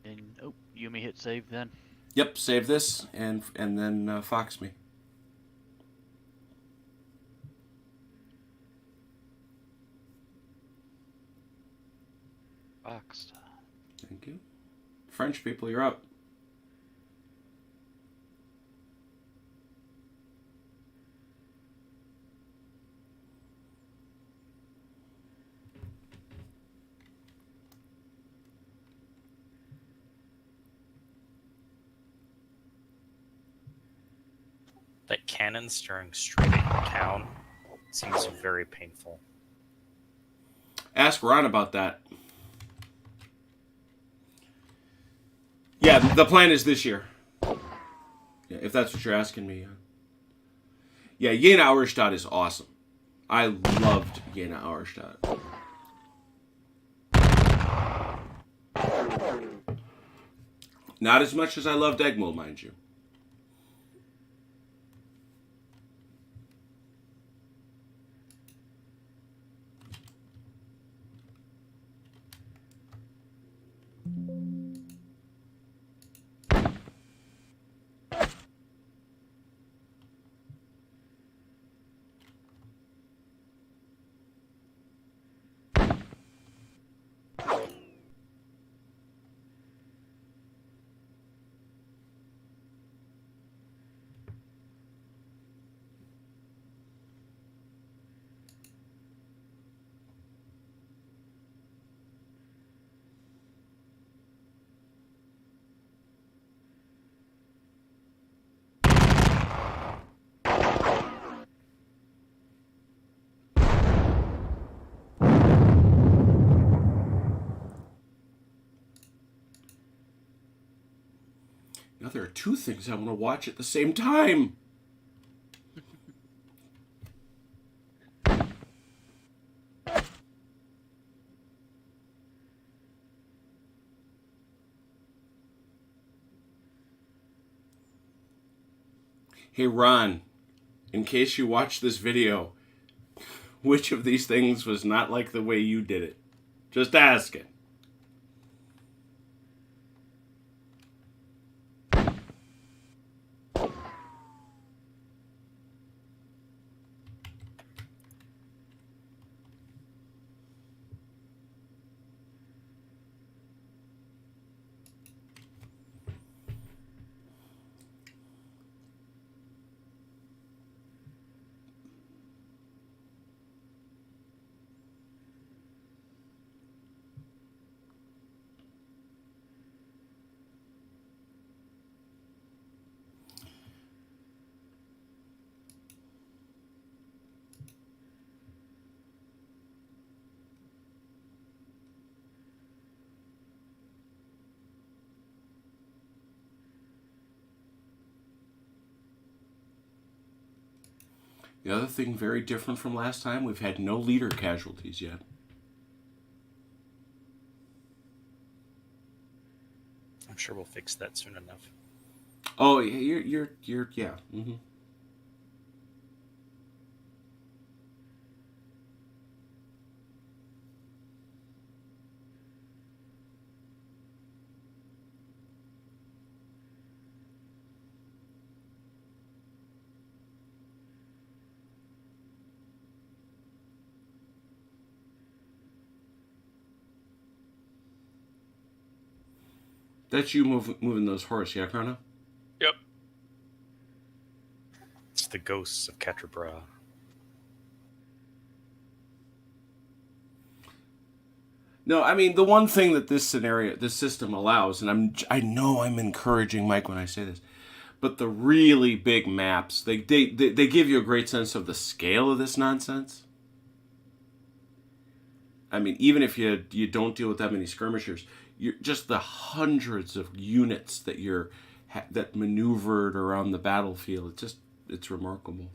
And oh, Yumi hit save then. Yep. Save this and then fox me. Boxed. Thank you. French people, you're up. That cannon staring straight at town seems very painful. Ask Ron about that. Yeah, the plan is this year. Yeah, if that's what you're asking me. Yeah, Jena Auerstadt is awesome. I loved Jena Auerstadt. Not as much as I loved Egmont, mind you. Now there are two things I want to watch at the same time. Hey Ron, in case you watch this video, which of these things was not like the way you did it? Just asking. The other thing very different from last time, we've had no leader casualties yet. I'm sure we'll fix that soon enough. Oh, you're yeah. Mm-hmm. That's you moving those horse, yeah, Chrono? Yep. It's the ghosts of Quatre. No, I mean the one thing that this system allows, and I know I'm encouraging Mike when I say this, but the really big maps, they give you a great sense of the scale of this nonsense. I mean, even if you don't deal with that many skirmishers, you're just the hundreds of units that maneuvered around the battlefield. It's remarkable.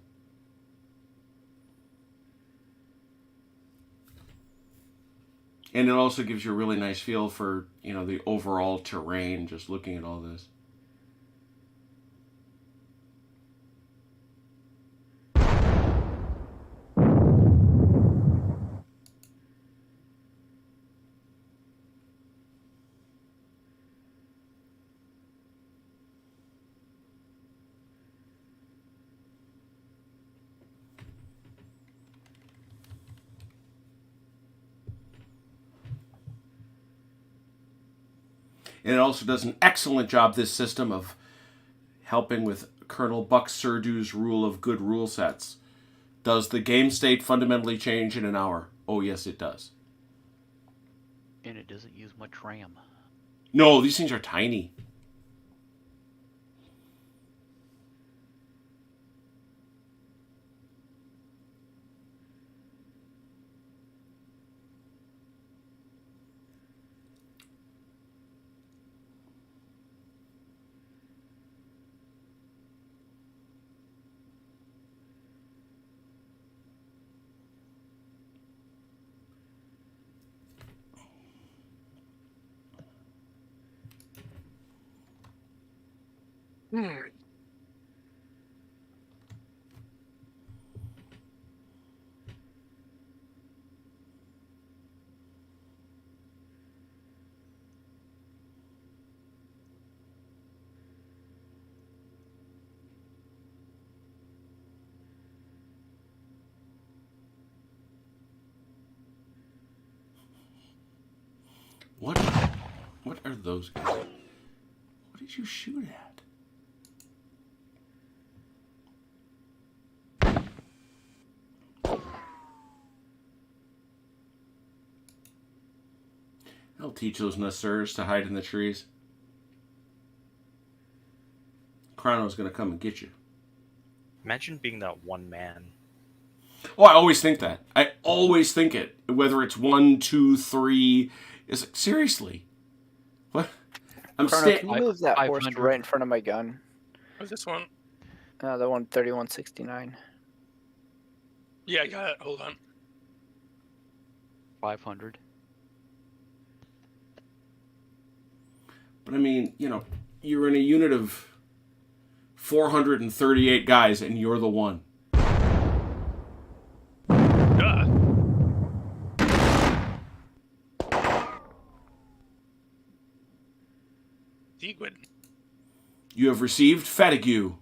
And it also gives you a really nice feel for, the overall terrain, just looking at all this. And it also does an excellent job, this system, of helping with Colonel Buck Surdu's rule of good rule sets. Does the game state fundamentally change in an hour? Oh, yes, it does. And it doesn't use much RAM. No, these things are tiny. What are those guys? What did you shoot at? I'll teach those Nassurs to hide in the trees. Chrono's gonna come and get you. Imagine being that one man. Oh, I always think that. I always think it. Whether it's 1, 2, 3. It's like, seriously. What? Chrono, can you move that horse 500. right in front of my gun? What's this one? The one 3169. Yeah, I got it. Hold on. 500. But I mean, you're in a unit of 438 guys and you're the one. Dequid. You have received fatigue.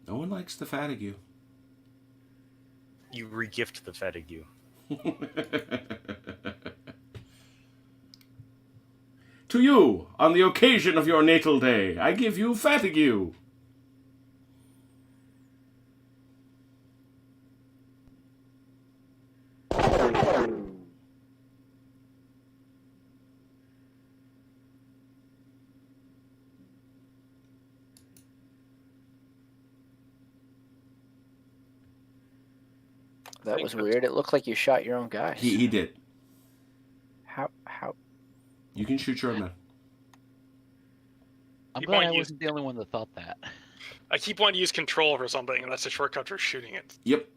No one likes the fatigue. You regift the fatigue. To you, on the occasion of your natal day, I give you fatigue. That was weird. It looked like you shot your own guys. He did. How? You can shoot your own men. I'm You glad might I use- wasn't the only one that thought that. I keep wanting to use control for something, and that's a shortcut for shooting it. Yep.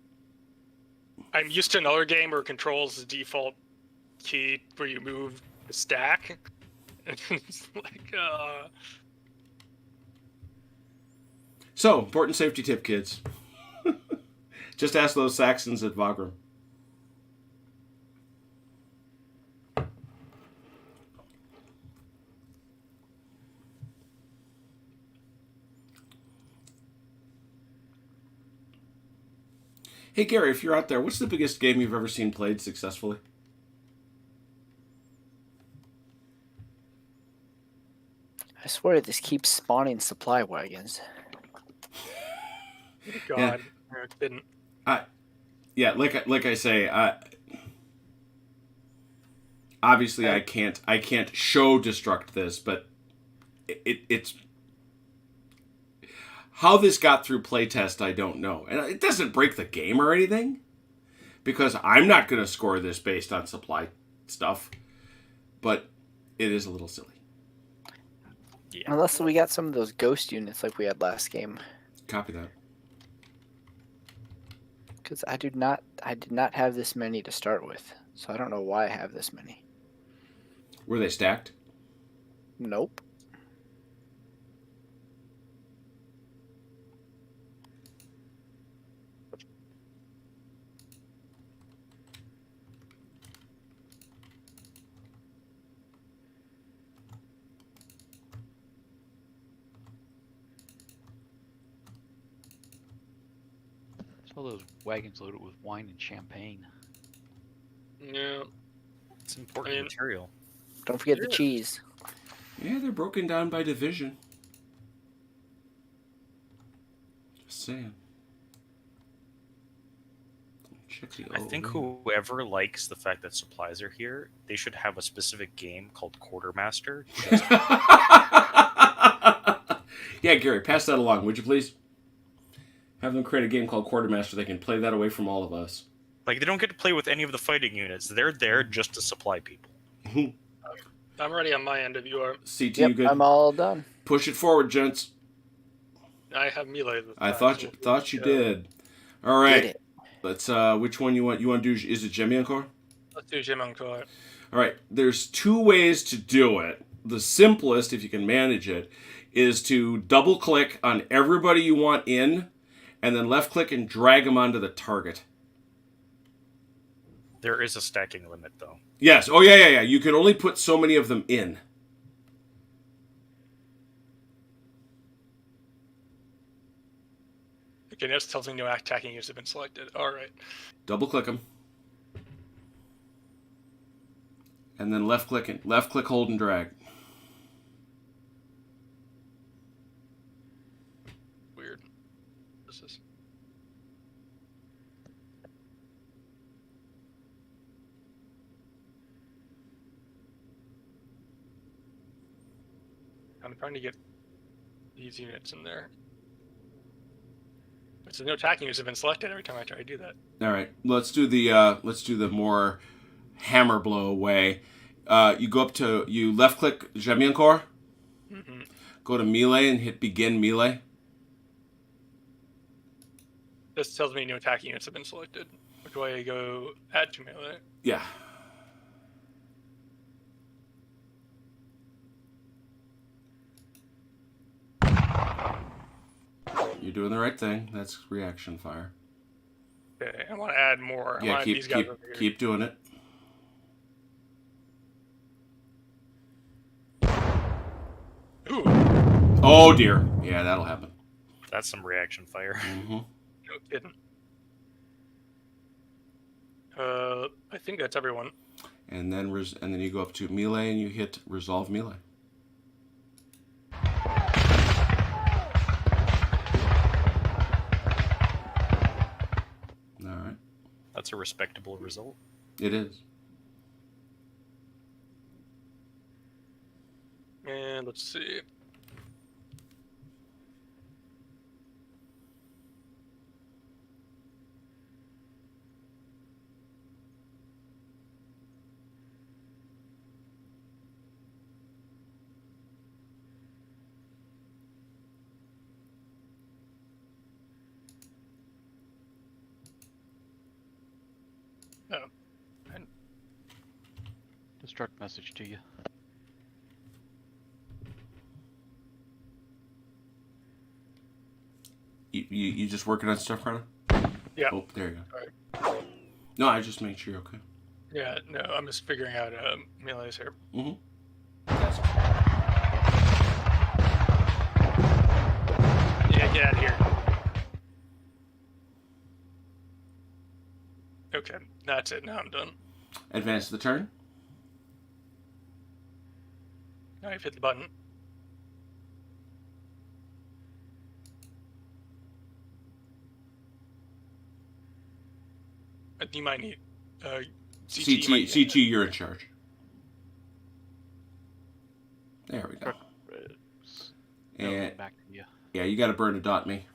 I'm used to another game where control is the default key where you move the stack. And it's like, So, important safety tip, kids. Just ask those Saxons at Wagram. Hey, Gary, if you're out there, what's the biggest game you've ever seen played successfully? I swear this keeps spawning supply wagons. God, Yeah. it didn't. Yeah, like I say, obviously I can't show destruct this, but it's how this got through playtest. I don't know, and it doesn't break the game or anything, because I'm not going to score this based on supply stuff, but it is a little silly. Yeah. Unless we got some of those ghost units like we had last game. Copy that. Because I did not have this many to start with, so I don't know why I have this many. Were they stacked? Nope. All those wagons loaded with wine and champagne. Yeah. It's important material. Don't forget the Yeah. cheese. Yeah, they're broken down by division. Just saying. Check the I think whoever likes the fact that supplies are here, they should have a specific game called Quartermaster. Yeah, Gary, pass that along, would you please? Have them create a game called Quartermaster. They can play that away from all of us. Like, they don't get to play with any of the fighting units. They're there just to supply people. I'm ready on my end if you are. CT, Yep, you good? I'm all done. Push it forward, gents. I have melee. I thought you did. All right. Get it. Let's. Which one you want? You want to do? Is it Jimmy Encore? Let's do Jim Encore. All right. There's two ways to do it. The simplest, if you can manage it, is to double click on everybody you want in, and then left click and drag them onto the target. There is a stacking limit, though. Yes. Oh yeah. You can only put so many of them in. Okay, now it tells me no attacking units have been selected. All right. Double click them. And then left click, hold, and drag. Weird. This is. I'm trying to get these units in there. So no attacking units have been selected every time I try to do that. All right, let's do the more hammer blow way. You go up to left click Jemi Encore. Mm-hmm. Go to melee and hit begin melee. This tells me no attacking units have been selected. Which way I go add to melee? Yeah. You're doing the right thing. That's reaction fire. Okay, I want to add more. I Yeah, want these guys over here. keep doing it. Ooh, Oh dear. Yeah, that'll happen. That's some reaction fire. Mm-hmm. no kidding. I think that's everyone. And then you go up to melee and you hit resolve melee. All right. That's a respectable result. It is. And let's see. Oh. Destruct message to you. You just working on stuff, Carter? Yeah. Oh, there you go. Alright. No, I just made sure you're okay. Yeah, no, I'm just figuring out melees here. Mm-hmm. Yeah, get out of here. Okay, that's it. Now I'm done. Advance the turn. Now I've hit the button. You might need CT, you're in charge. There we go. And back to you. yeah, you got to burn a dot me.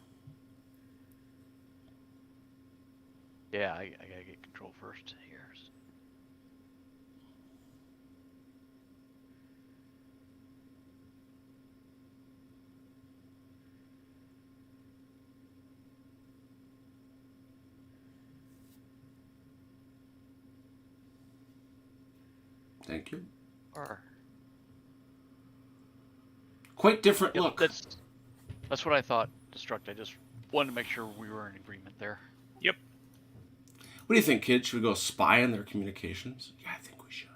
Yeah, I gotta get control first here. Thank you. Or Quite different yep, look. That's what I thought. Destruct. I just wanted to make sure we were in agreement there. Yep. What do you think, kids? Should we go spy on their communications? Yeah, I think we should.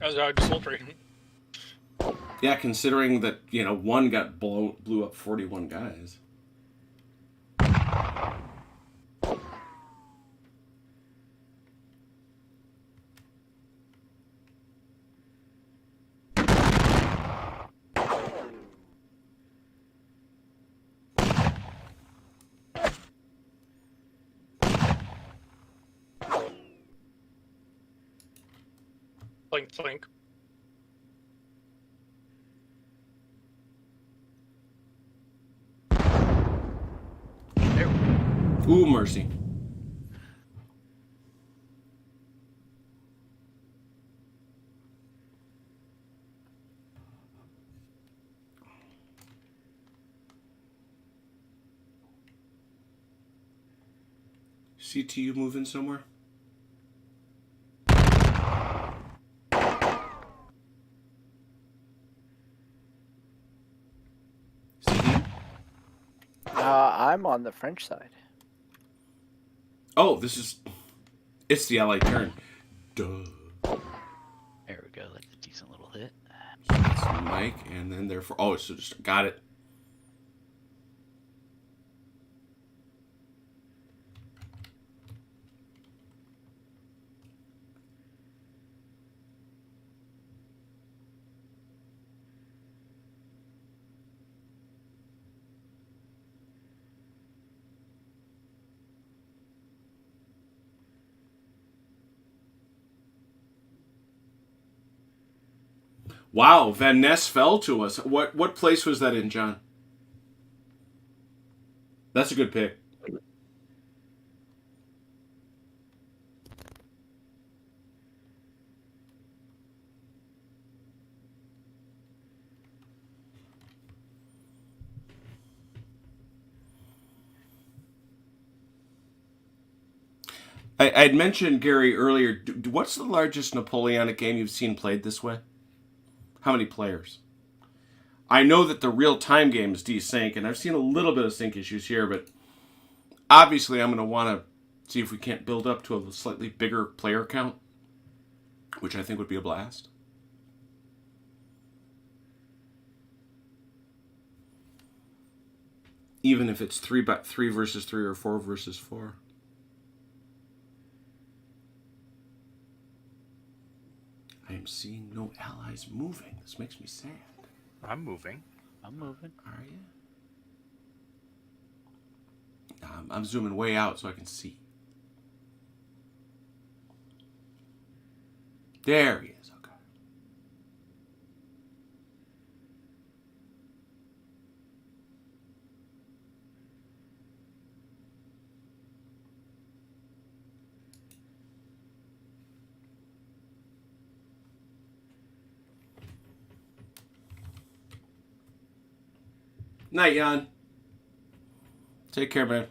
As I just ultra. Yeah, considering that, one got blew up 41 guys. Flink. Ooh, mercy. CTU moving somewhere? CTU? I'm on the French side. Oh, it's the Allied turn. Duh. There we go. That's a decent little hit. It's Mike, and then therefore... Oh, so just got it. Wow, Van Ness fell to us. What place was that in, John? That's a good pick. I'd mentioned, Gary, earlier, what's the largest Napoleonic game you've seen played this way? How many players? I know that the real-time game is desync, and I've seen a little bit of sync issues here, but obviously I'm going to want to see if we can't build up to a slightly bigger player count, which I think would be a blast. Even if it's 3 versus 3 or 4 versus 4. I am seeing no allies moving. This makes me sad. I'm moving. I'm moving. Are you? I'm zooming way out so I can see. There he is. Okay. Night, Jan. Take care, man.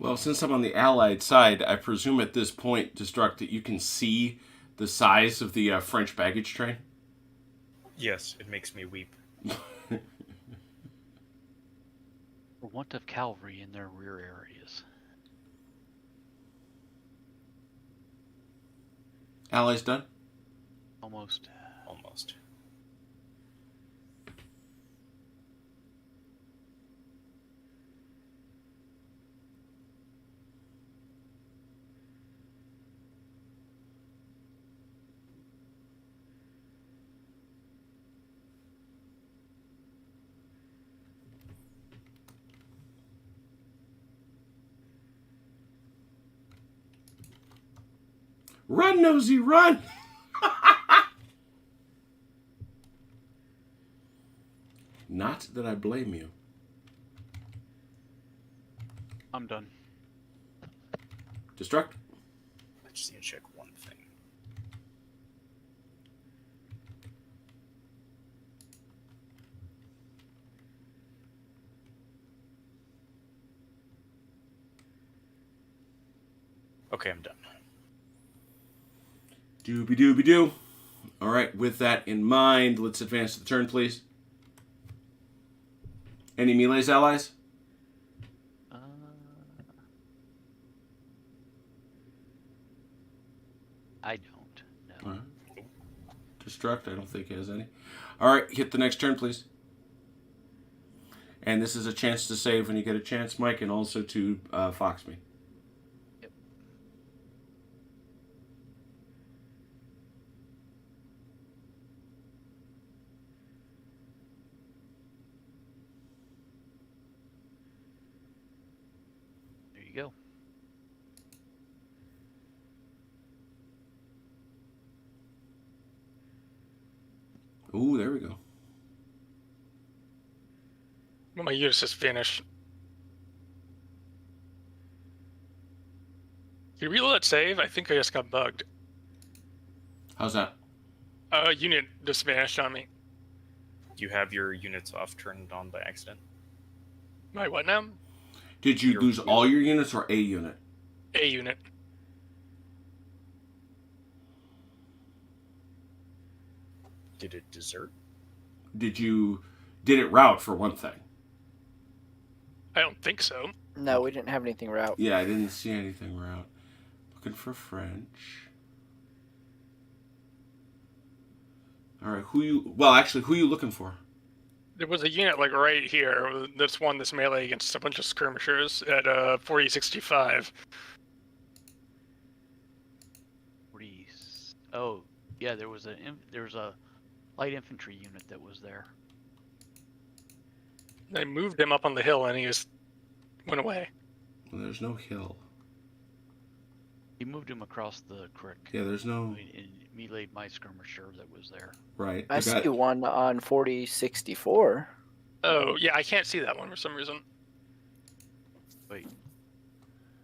Well, since I'm on the Allied side, I presume at this point, Destruct, that you can see the size of the French baggage train? Yes, it makes me weep. For want of cavalry in their rear areas. Allies done? Almost. Almost. Run, Nosy, run! Not that I blame you. I'm done. Destruct? I just need to check one thing. Okay, I'm done. Dooby-dooby-doo. All right, with that in mind, let's advance to the turn, please. Any melees, allies? I don't know. All right. Destruct, I don't think he has any. All right, hit the next turn, please. And this is a chance to save when you get a chance, Mike, and also to fox me. Yep. There you go. Ooh, there we go. My use is finished. Did you reload that save? I think I just got bugged. How's that? Unit just vanished on me. You have your units off turned on by accident. My what now? Did you Your lose unit. all your units or a unit? A unit. Did it desert? Did it route for one thing? I don't think so. No, we didn't have anything route. Yeah, I didn't see anything route. Looking for French. All right, who you looking for? There was a unit like right here. This one, this melee against a bunch of skirmishers at 4065. Oh, yeah. There was a light infantry unit that was there. I moved him up on the hill, and he just went away. Well, there's no hill. He moved him across the creek. Yeah, there's no... And meleeed my skirmisher that was there. Right. I see one on 4064. Oh, yeah, I can't see that one for some reason. Wait.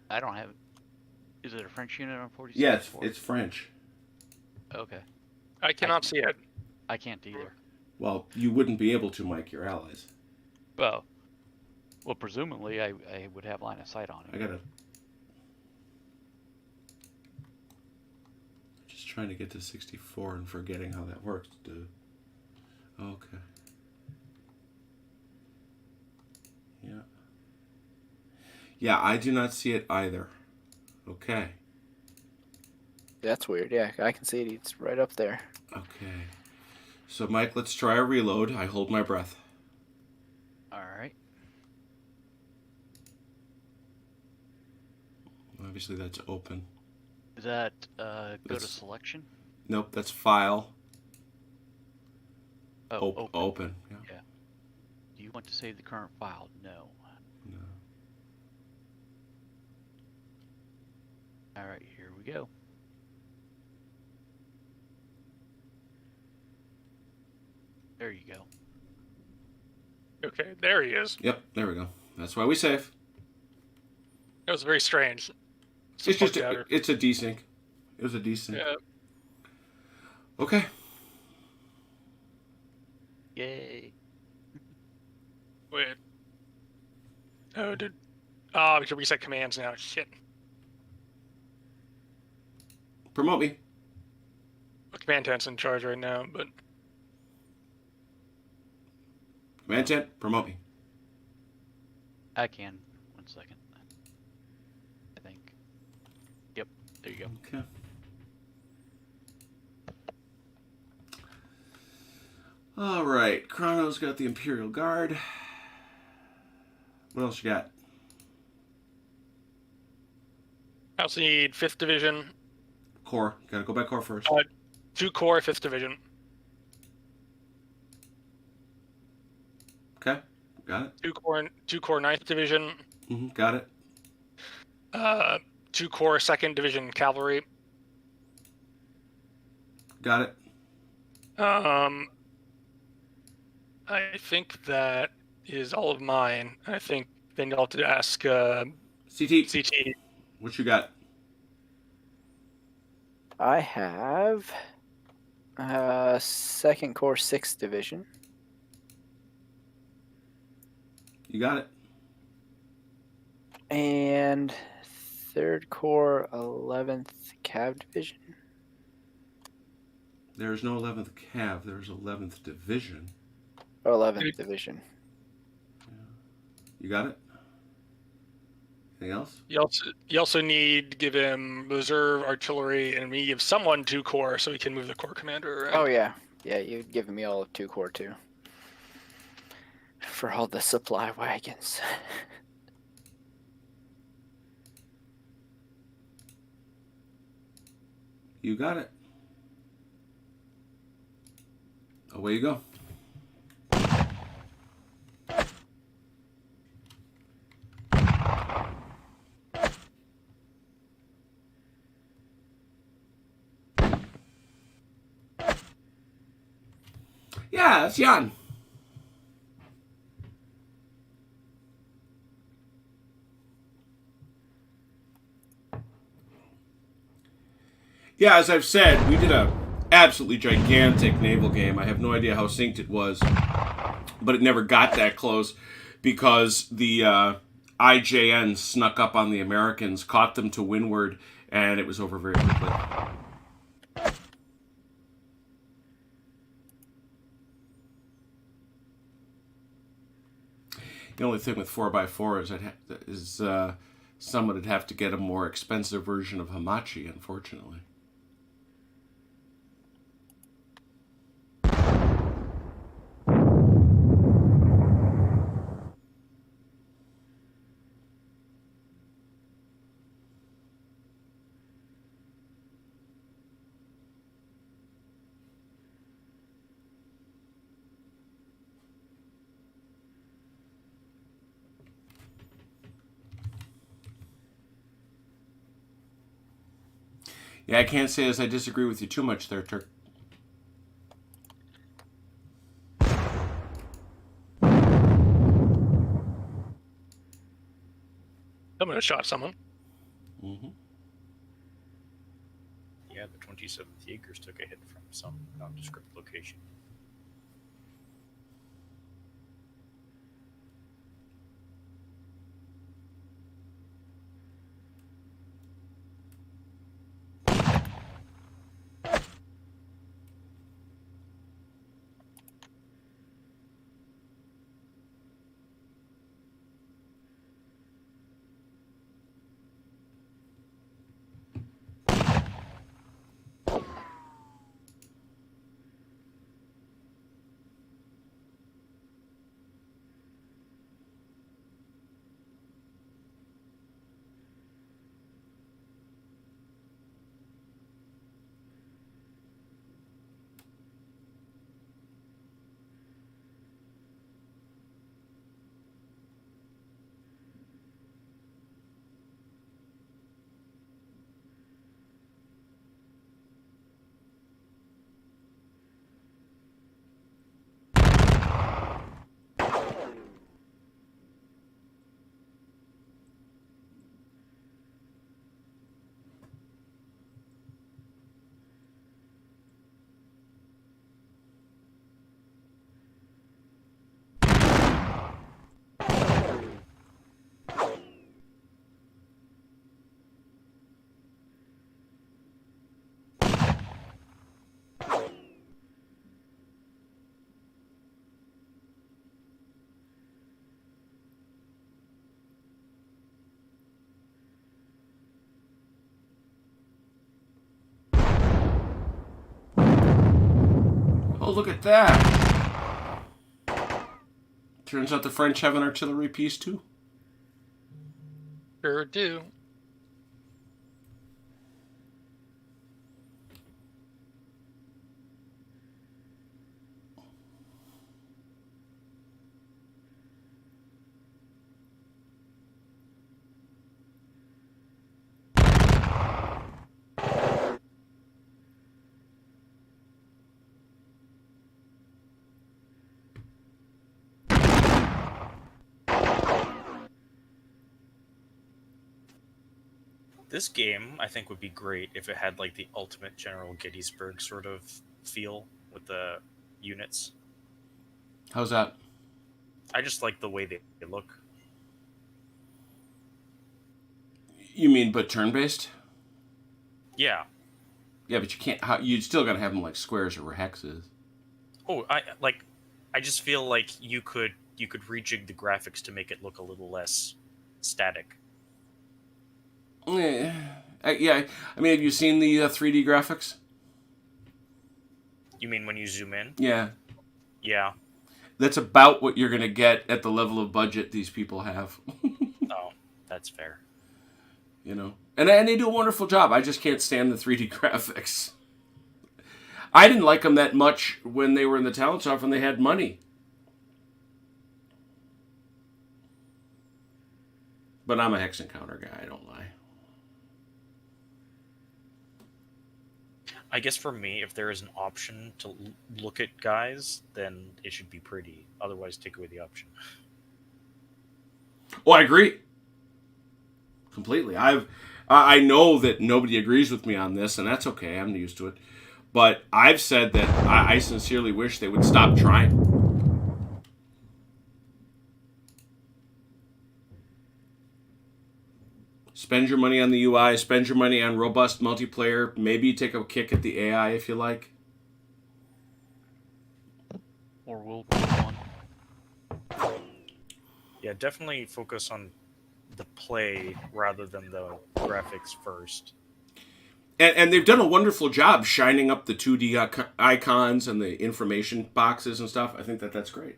I don't have... Is it a French unit on 4064? Yeah, it's French. Okay. I cannot see it. I can't either. Well, you wouldn't be able to, Mike, your allies. Well, presumably I would have line of sight on it. I gotta... Just trying to get to 64 and forgetting how that works, dude. Okay. Yeah. Yeah, I do not see it either. Okay. That's weird. Yeah, I can see it. It's right up there. Okay. So, Mike, let's try a reload. I hold my breath. Alright. Obviously, that's open. Is that go to selection? Nope, that's file. Oh, Open. Yeah. Yeah. Do you want to save the current file? No. No. Alright, here we go. There you go. Okay, there he is. Yep, there we go. That's why we save. It was very strange. It's just it's a desync. It was a desync. Yeah. Okay. Yay. Wait. Oh, dude. Oh, we should reset commands now. Shit. Promote me. Well, Command 10's in charge right now, but... Command 10, promote me. I can. 1 second. I think. Yep, there you go. Okay. All right, Chrono's got the Imperial Guard. What else you got? I also need 5th Division. Corps. Gotta go by Corps first. 2 Corps, 5th Division. Okay, got it. 2 Corps, 9th Division. Got it. 2 Corps, 2nd Division Cavalry. Got it. I think that is all of mine. I think then you'll have to ask CT. CT. What you got? I have 2nd Corps, 6th Division. You got it. And 3rd Corps, 11th Cav Division. There's no 11th Cav. There's 11th Division. Or 11th Division. You got it? Anything else? You also need to give him reserve artillery, and we give someone 2 Corps so he can move the Corps commander around. Oh, yeah. Yeah, you've given me all of 2 Corps, too. For all the supply wagons. You got it. Away you go. Yeah, it's Jan. Yeah, as I've said, we did a absolutely gigantic naval game. I have no idea how synced it was, but it never got that close because the IJN snuck up on the Americans, caught them to windward, and it was over very quickly. The only thing with 4x4 is someone would have to get a more expensive version of Hamachi, unfortunately. Yeah, I can't say as I disagree with you too much there, Turk. Someone shot someone. Mm-hmm. Yeah, the 27th Jaegers took a hit from some nondescript location. Oh, look at that. Turns out the French have an artillery piece, too. Sure do. This game, I think, would be great if it had like the ultimate General Gettysburg sort of feel with the units. How's that? I just like the way they look. You mean, but turn-based? Yeah. Yeah, but you can't. You still gotta have them like squares or hexes. Oh, I just feel like you could rejig the graphics to make it look a little less static. Yeah, yeah. I mean, have you seen the 3D graphics? You mean when you zoom in? Yeah, Yeah. that's about what you're gonna get at the level of budget these people have. Oh, that's fair. You know, and they do a wonderful job. I just can't stand the 3D graphics. I didn't like them that much when they were in the talent shop when they had money. But I'm a hex encounter guy. I don't lie. I guess for me, if there is an option to look at guys, then it should be pretty. Otherwise, take away the option. Oh, I agree. Completely. I know that nobody agrees with me on this, and that's okay. I'm used to it. But I've said that I sincerely wish they would stop trying. Spend your money on the UI, spend your money on robust multiplayer, maybe take a kick at the AI if you like. Or World War I. Yeah, definitely focus on the play rather than the graphics first. And they've done a wonderful job shining up the 2D icons and the information boxes and stuff. I think that's great.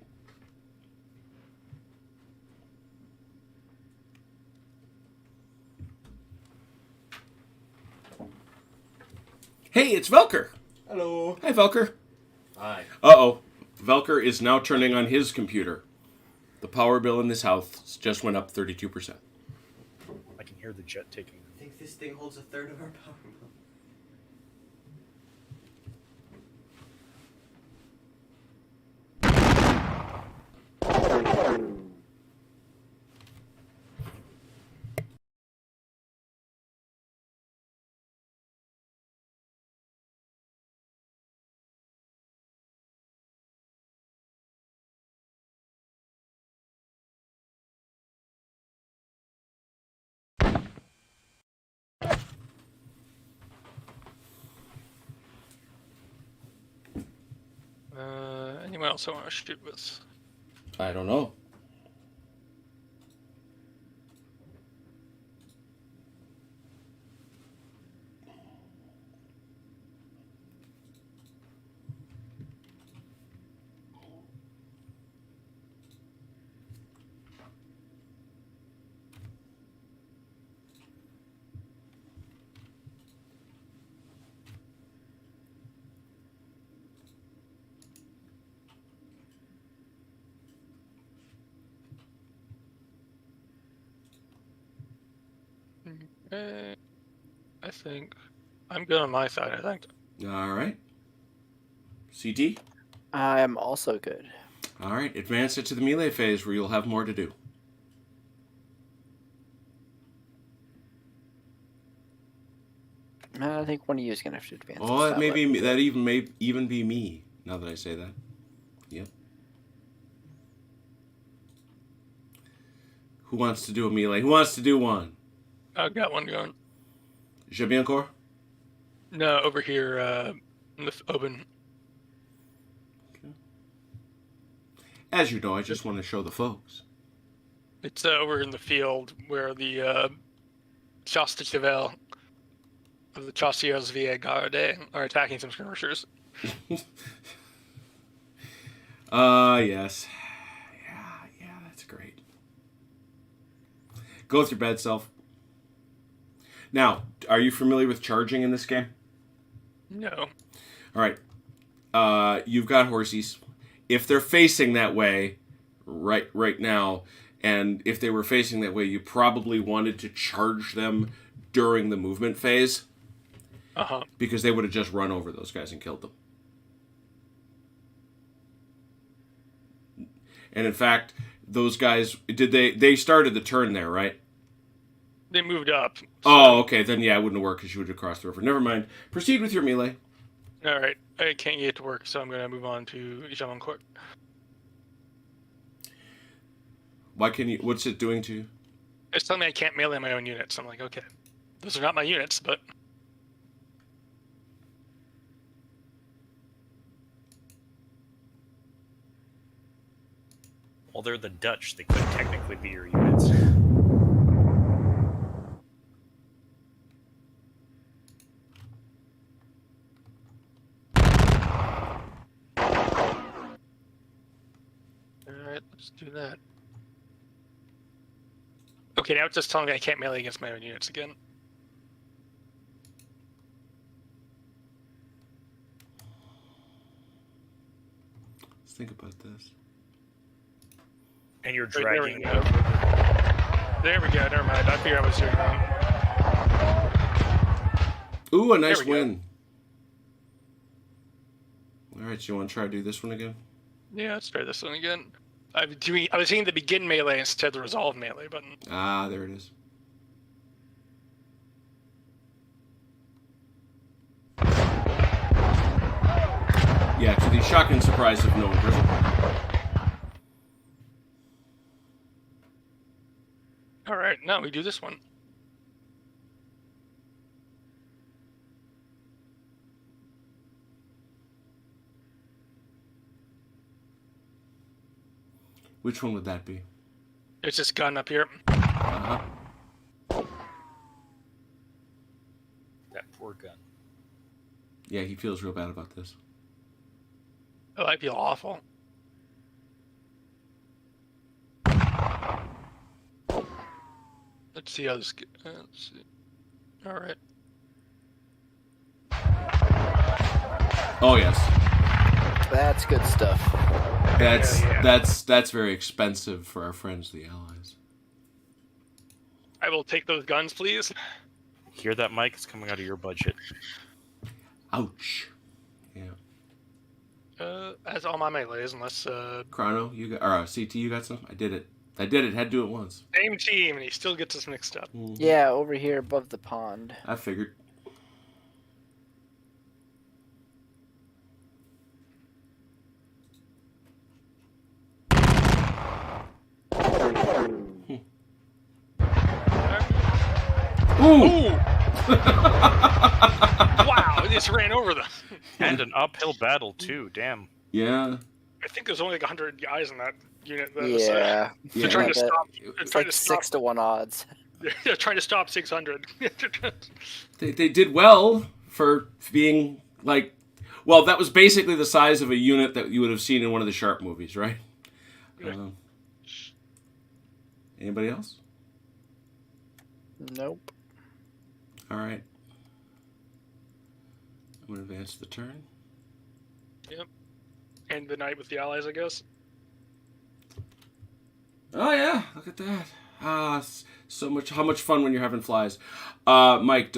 Hey, it's Velker. Hello. Hi, Velker. Hi. Uh-oh. Velker is now turning on his computer. The power bill in this house just went up 32%. I can hear the jet taking. I think this thing holds a third of our power bill. Anyone else I want to shoot with? I don't know. I think I'm good on my side. I think. All right. CT? I am also good. All right. Advance it to the melee phase where you'll have more to do. I think one of you is gonna have to advance. Oh, that may even be me. Now that I say that. Yep. Who wants to do a melee? Who wants to do one? I've got one going. Je bien encore? No, over here in the open. As you know, I just want to show the folks. It's over in the field where the Chastechevel of the Chastiers Via Garde are attacking some skirmishers. Yes. Yeah, that's great. Go with your bad self. Now, are you familiar with charging in this game? No. All right. You've got horsies. If they're facing that way right now, and if they were facing that way, you probably wanted to charge them during the movement phase. Uh-huh. Because they would have just run over those guys and killed them. And in fact, those guys, they started the turn there, right? They moved up. So. Oh, okay. Then, yeah, it wouldn't have worked because you would have crossed the river. Never mind. Proceed with your melee. All right. I can't get it to work, so I'm going to move on to Jaman quick. Why can you? What's it doing to you? It's telling me I can't melee my own units. I'm like, okay. Those are not my units, but... Well, they're the Dutch. They could technically be your units. Alright, let's do that. Okay, now it's just telling me I can't melee against my own units again. Let's think about this. And you're Right, there we dragging go. There we go, never mind. I figured I was doing wrong. Ooh, a nice There we go. win. All right, so you want to try to do this one again? Yeah, let's try this one again. I was hitting the begin melee instead of the resolve melee button. Ah, there it is. Yeah, to the shocking surprise of no one drizzle. Alright, now we do this one. Which one would that be? It's just gun up here. Uh-huh. that poor gun. Yeah, he feels real bad about this. Oh, I feel awful. Let's see how this... let's see. Alright. Oh yes, That's good stuff. Yeah. that's very expensive for our friends, the Allies. I will take those guns, please. Hear that, Mike? It's coming out of your budget. Ouch. Yeah. As all my melees, unless Chrono, you got or CT, you got some? I did it. Had to do it once. same team, and he still gets us mixed up. Mhm. Yeah, over here above the pond. I figured. Ooh! Wow, it just ran over them. And an uphill battle, too. Damn. Yeah. I think there's only like 100 guys in that unit. Though, Yeah. So they're trying to I bet. stop. They're It's trying like to stop. 6-1 odds. They're trying to stop 600. They did well for being like, well, that was basically the size of a unit that you would have seen in one of the Sharp movies, right? Yeah. Anybody else? Nope. All right. I'm going to advance the turn. Yep. End the night with the allies, I guess. Oh, yeah. Look at that. So much. How much fun when you're having flies. Mike,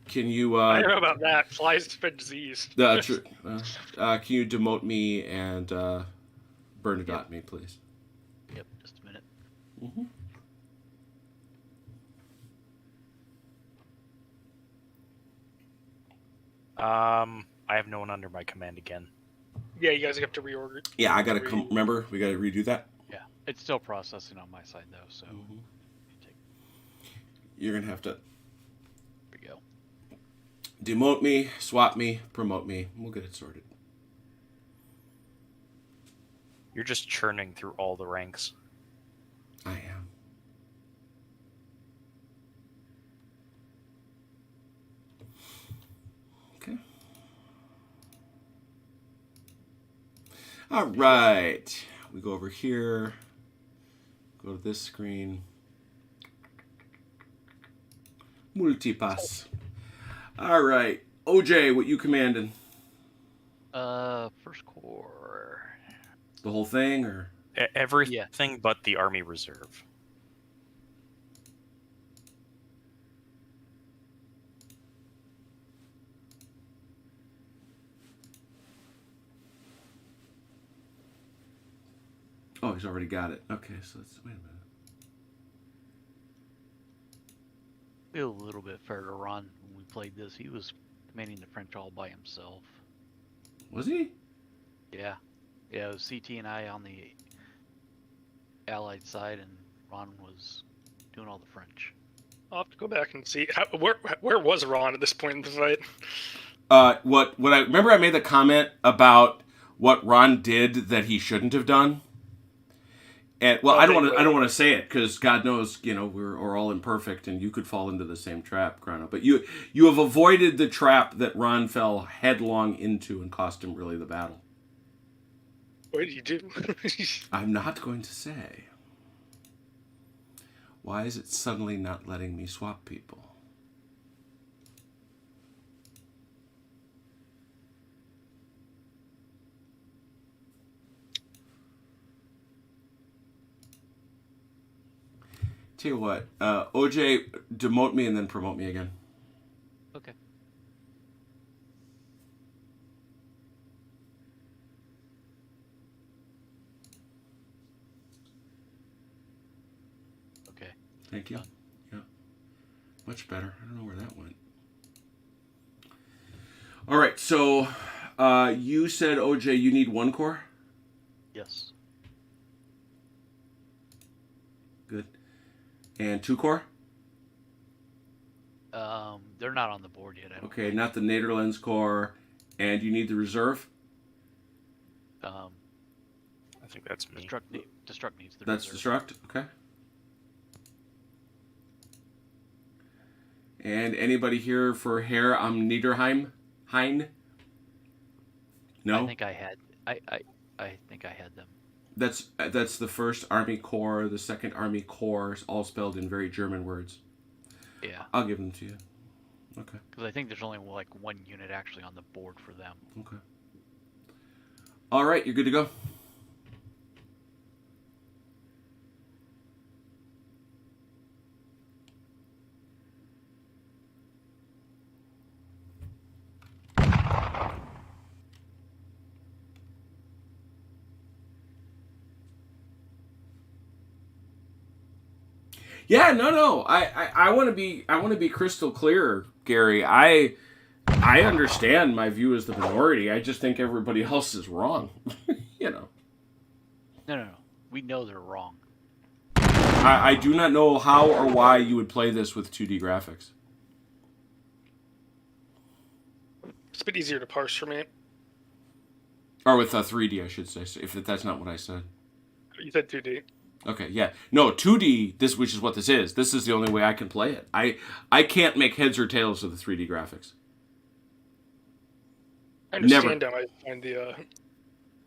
can you... I don't know about that. Flies spread disease. can you demote me and Bernadette me, please? Yep, just a minute. Mm-hmm. I have no one under my command again. Yeah, you guys have to reorder. Yeah, I got to come... Remember, we got to redo that? Yeah, it's still processing on my side, though, so... Mm-hmm. You're going to have to... There we go. Demote me, swap me, promote me. We'll get it sorted. You're just churning through all the ranks. I am. Okay. All right. We go over here. Go to this screen. Multipass. All right. OJ, what you commanding? First Corps. The whole thing, or? Everything but the Army Reserve. Oh, he's already got it. Okay, so let's wait a minute. Feel a little bit fair to Ron when we played this. He was commanding the French all by himself. Was he? Yeah. Yeah, it was CT and I on the Allied side, and Ron was doing all the French. I'll have to go back and see. Where was Ron at this point in the fight? What I remember, I made the comment about what Ron did that he shouldn't have done. And well, I don't want to say it because God knows, we're all imperfect, and you could fall into the same trap, Chrono. But you have avoided the trap that Ron fell headlong into and cost him really the battle. What did you do? I'm not going to say. Why is it suddenly not letting me swap people? Tell you what, OJ, demote me and then promote me again. Okay. Okay. Thank you. Yeah. Much better. I don't know where that went. All right, so you said, OJ, you need 1 core? Yes. Good. And 2 core? They're not on the board yet. I don't Okay, not the Netherlands core. And you need the reserve? I think that's me. Destruct needs the That's reserve. destruct? Okay. And anybody here for Herr am Niederheim? Hein? No? I think I had. I think I had them. That's the 1st Army Corps, the 2nd Army Corps, all spelled in very German words. Yeah. I'll give them to you. Okay. Because I think there's only like 1 unit actually on the board for them. Okay. All right, you're good to go. Yeah, no. I want to be crystal clear, Gary. I understand my view as the minority. I just think everybody else is wrong. No. We know they're wrong. I do not know how or why you would play this with 2D graphics. It's a bit easier to parse for me. Or with 3D, I should say, if that's not what I said. You said 2D. Okay, yeah. No, 2D, which is what this is. This is the only way I can play it. I can't make heads or tails of the 3D graphics. I understand them.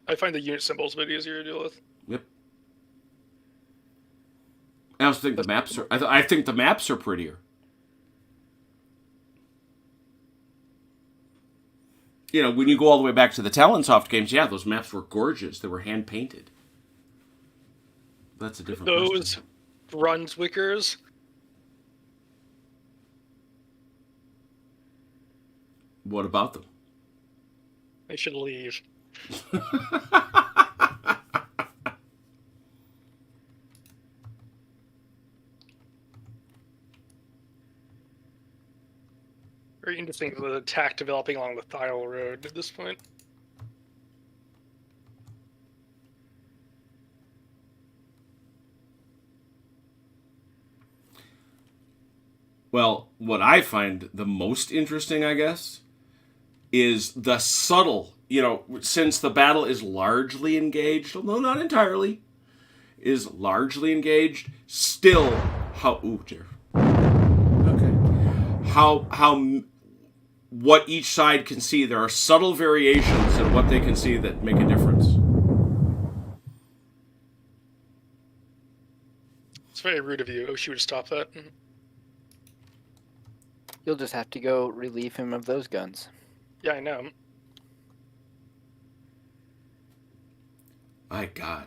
I find the unit symbols a bit easier to deal with. Yep. I also think the maps are... I think the maps are prettier. You know, when you go all the way back to the Talonsoft games, yeah, those maps were gorgeous. They were hand-painted. That's a different Those question. Brunswickers. What about them? They should leave. Very interesting with the attack developing along the Thiel Road at this point. Well, what I find the most interesting, I guess, is the subtle, since the battle is largely engaged, although not entirely, is largely engaged, still okay. What each side can see, there are subtle variations in what they can see that make a difference. It's very rude of you. Oshi would stop that. You'll just have to go relieve him of those guns. Yeah, I know. My God.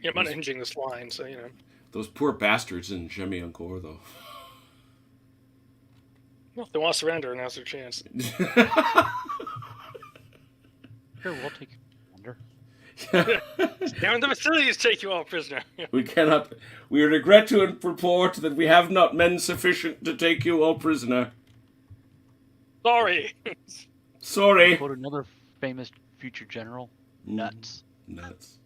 Yeah, I'm unhinging this line, so, Those poor bastards in Jemmy Encore, though. Well, if they want to surrender, now's their chance. Sure, we'll take you under. Down in the facilities, take you all prisoner. We regret to report that we have not men sufficient to take you all prisoner. Sorry. Sorry. Quote another famous future general. Nuts. Nuts.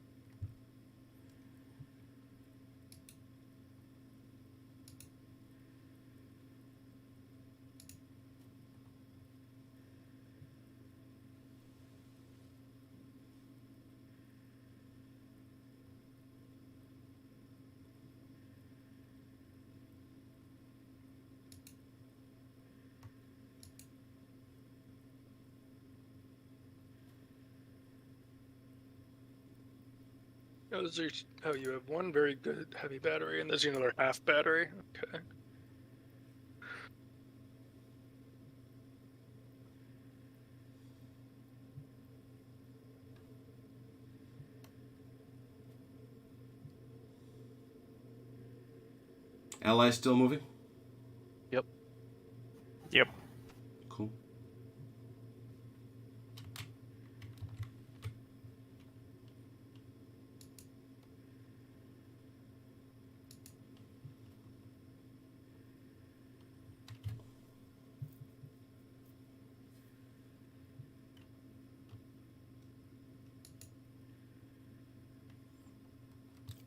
You have one very good heavy battery, and there's another half battery. Okay. Allies still moving? Yep. Yep. Cool.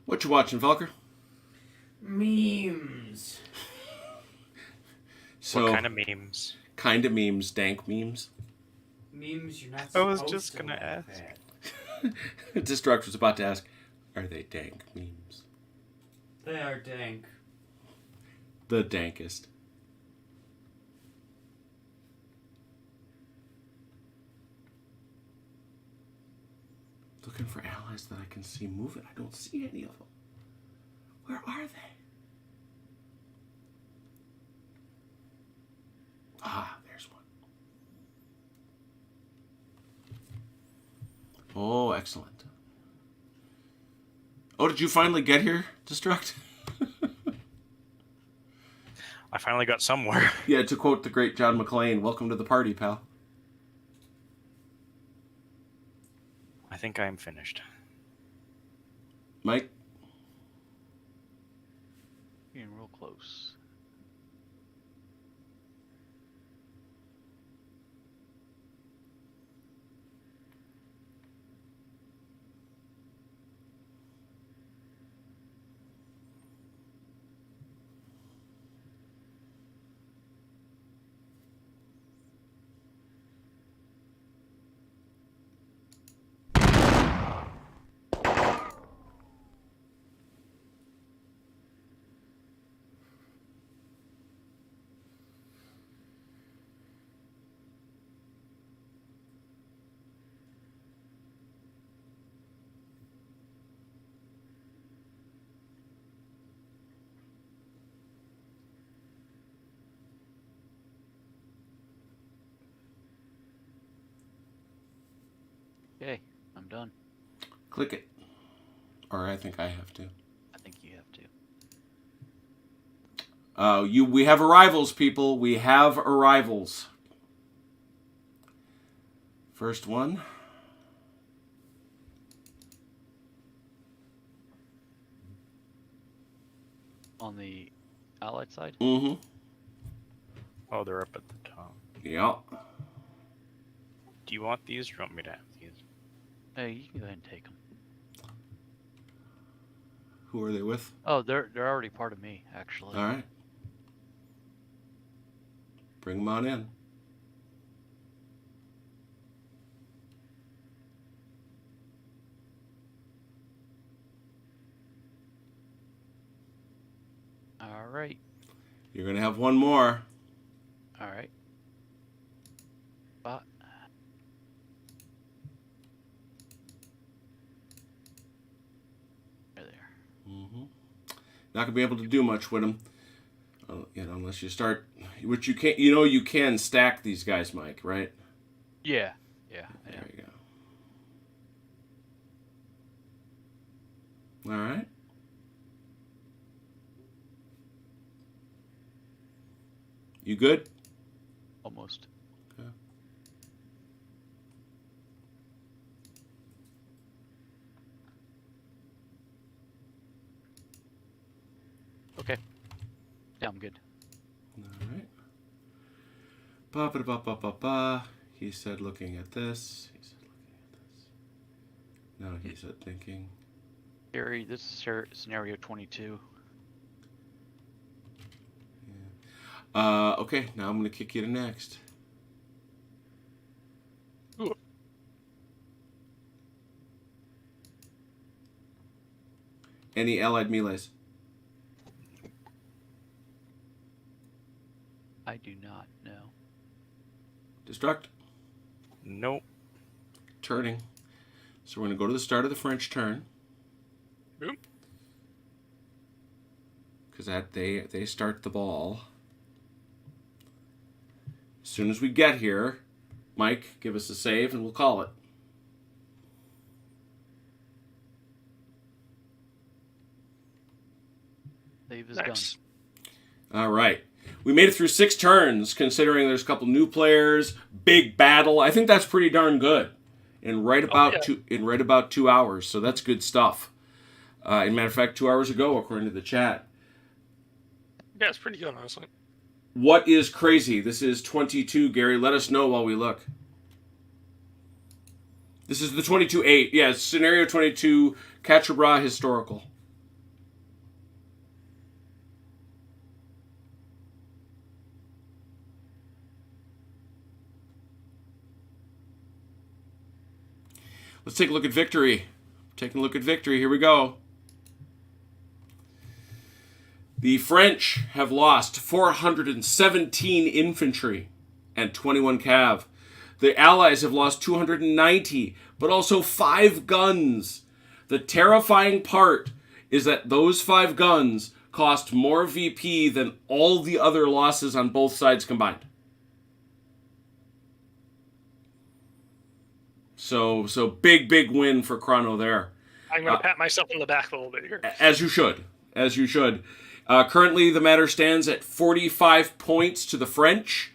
What you watching, Velker? Memes. So, What kind of memes? Kind of memes, dank memes. Memes you're not I was supposed just to gonna look ask. at. Destruct was about to ask, are they dank memes? They are dank. The dankest. Looking for allies that I can see moving. I don't see any of them. Where are they? Ah, there's one. Oh, excellent. Oh, did you finally get here, Destruct? I finally got somewhere. Yeah, to quote the great John McClane, welcome to the party, pal. I think I am finished. Mike? Getting real close. Okay, I'm done. Click it. Or I think I have to. I think you have to. We have arrivals, people. We have arrivals. First one. On the Allied side? Mm-hmm. Oh, they're up at the top. Yeah. Do you want these or do you want me to have these? Hey, you can go ahead and take them. Who are they with? Oh, they're already part of me, actually. All right. Bring them on in. All right. You're going to have one more. All right. Spot. There. Mm-hmm. Not going to be able to do much with them. Unless you start... Which you can't... you can stack these guys, Mike, right? Yeah. Yeah. There you go. All right. You good? Almost. Okay. Okay. Yeah, I'm good. All right. Ba-ba-da-ba-ba-ba-ba. He said looking at this. He said looking at this. Now he said thinking. Gary, this is scenario 22. Okay, now I'm going to kick you to next. Ooh. Any allied melees? I do not know. Destruct. Nope. Turning. So we're going to go to the start of the French turn. Boom. Because they start the ball. As soon as we get here, Mike, give us a save and we'll call it. Save is Nice. All right. We made it through 6 turns, considering there's a couple new players, big battle. I think that's pretty darn good. In right about 2 hours, so that's good stuff. In matter of fact, 2 hours ago, according to the chat. Yeah, it's pretty good, honestly. What is crazy? This is 22, Gary. Let us know while we look. This is the 22-8. Yeah, it's scenario 22, Quatre historical. Let's take a look at victory. Taking a look at victory. Here we go. The French have lost 417 infantry and 21 cav. The Allies have lost 290, but also 5 guns. The terrifying part is that those 5 guns cost more VP than all the other losses on both sides combined. So big win for Chrono there. I'm going to pat myself on the back a little bit here. As you should. As you should. Currently, the matter stands at 45 points to the French.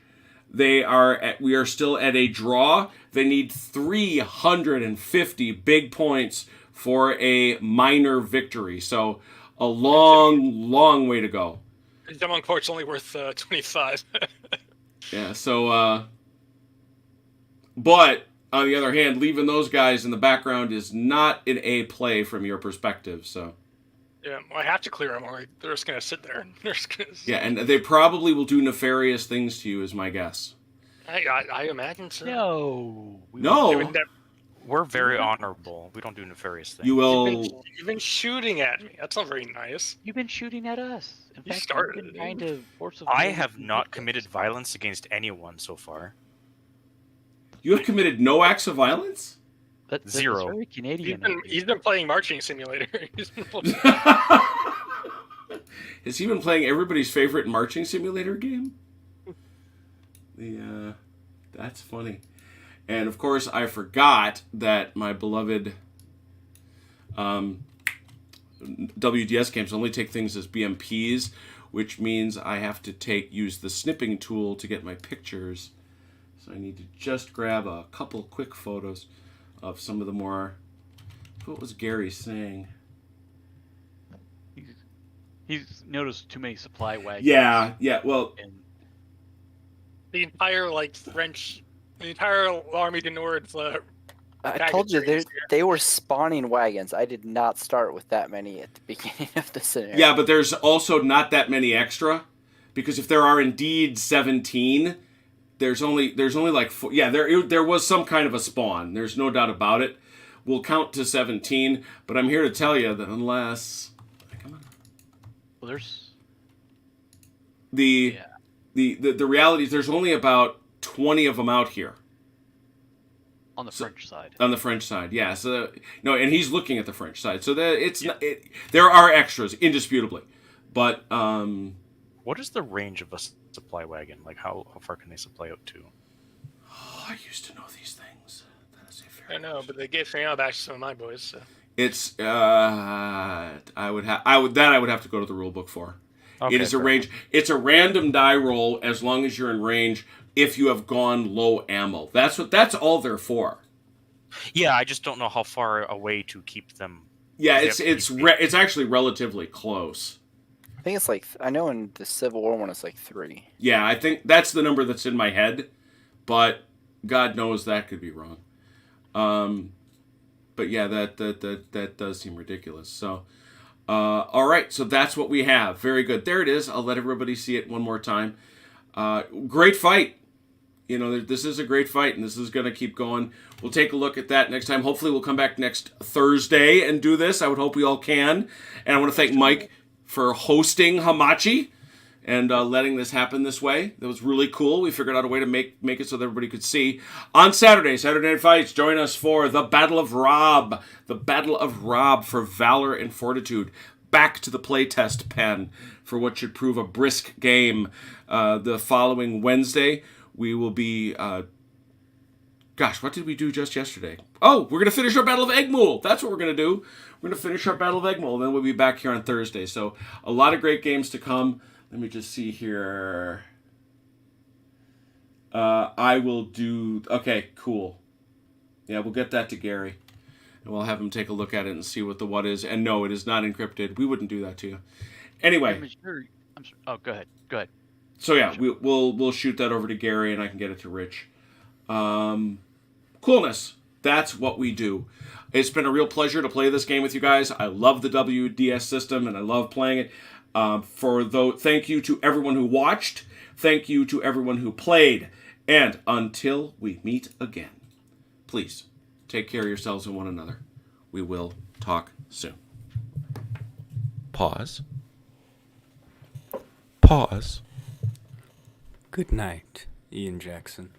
We are still at a draw. They need 350 big points for a minor victory. So a long way to go. Demon Court's only worth 25. Yeah, so... but, on the other hand, leaving those guys in the background is not an A play from your perspective, so... Yeah, well, I have to clear them, or they're just going to sit there. They're just gonna... Yeah, and they probably will do nefarious things to you, is my guess. I imagine so. No. No! We're very honorable. We don't do nefarious things. You will... You've been shooting at me. That's not very nice. You've been shooting at us. In You fact, started you've been it, trying to force a I vote have to not make committed us. violence against anyone so far. You have committed no acts of violence? That's Zero. very Canadian. of you. He's been playing Marching Simulator. He's been playing... Has he been playing everybody's favorite marching simulator game? That's funny. And of course, I forgot that my beloved WDS games only take things as BMPs, which means I have to use the snipping tool to get my pictures. So I need to just grab a couple quick photos of some of the more... What was Gary saying? He's noticed too many supply wagons. Yeah, well... And The entire the entire army to Nord's. I told you they were spawning wagons. I did not start with that many at the beginning of the scenario. Yeah, but there's also not that many extra, because if there are indeed 17, there's only like 4. Yeah, there was some kind of a spawn. There's no doubt about it. We'll count to 17, but I'm here to tell you that unless... Come on. well, there's The reality is there's only about 20 of them out here. on the French side. On the French side, yeah. So no, and he's looking at the French side. So there are extras, indisputably, but What is the range of a supply wagon? Like, how far can they supply out to? I used to know these things. That is a very I know, but they gave me out back to some of my boys. So. It's I would have to go to the rule book for. Okay, It is a fair range. It's a random die roll as long as you're in range. If you have gone low ammo, that's all they're for. Yeah, I just don't know how far away to keep them. Yeah, Yep. it's actually relatively close. I think it's like, I know in the Civil War one it's like 3. Yeah, I think that's the number that's in my head, but God knows that could be wrong. But yeah, that does seem ridiculous. So, all right, so that's what we have. Very good. There it is. I'll let everybody see it one more time. Great fight. You know, this is a great fight, and this is going to keep going. We'll take a look at that next time. Hopefully, we'll come back next Thursday and do this. I would hope we all can. And I want to thank Mike for hosting Hamachi and letting this happen this way. That was really cool. We figured out a way to make it so that everybody could see. On Saturday Night Fights, join us for the Battle of Rob. The Battle of Rob for Valor and Fortitude. Back to the playtest pen for what should prove a brisk game. The following Wednesday, we will be... what did we do just yesterday? Oh, we're going to finish our Battle of Eggmool. That's what we're going to do. We're going to finish our Battle of Eggmool, and then we'll be back here on Thursday. So a lot of great games to come. Let me just see here. I will do... Okay, cool. Yeah, we'll get that to Gary. And we'll have him take a look at it and see what the what is. And no, it is not encrypted. We wouldn't do that to you. Anyway. I'm sorry. Oh, go ahead. So yeah, we'll shoot that over to Gary, and I can get it to Rich. Coolness. That's what we do. It's been a real pleasure to play this game with you guys. I love the WDS system, and I love playing it. Thank you to everyone who watched. Thank you to everyone who played. And until we meet again, please take care of yourselves and one another. We will talk soon. Pause. Good night, Ian Jackson.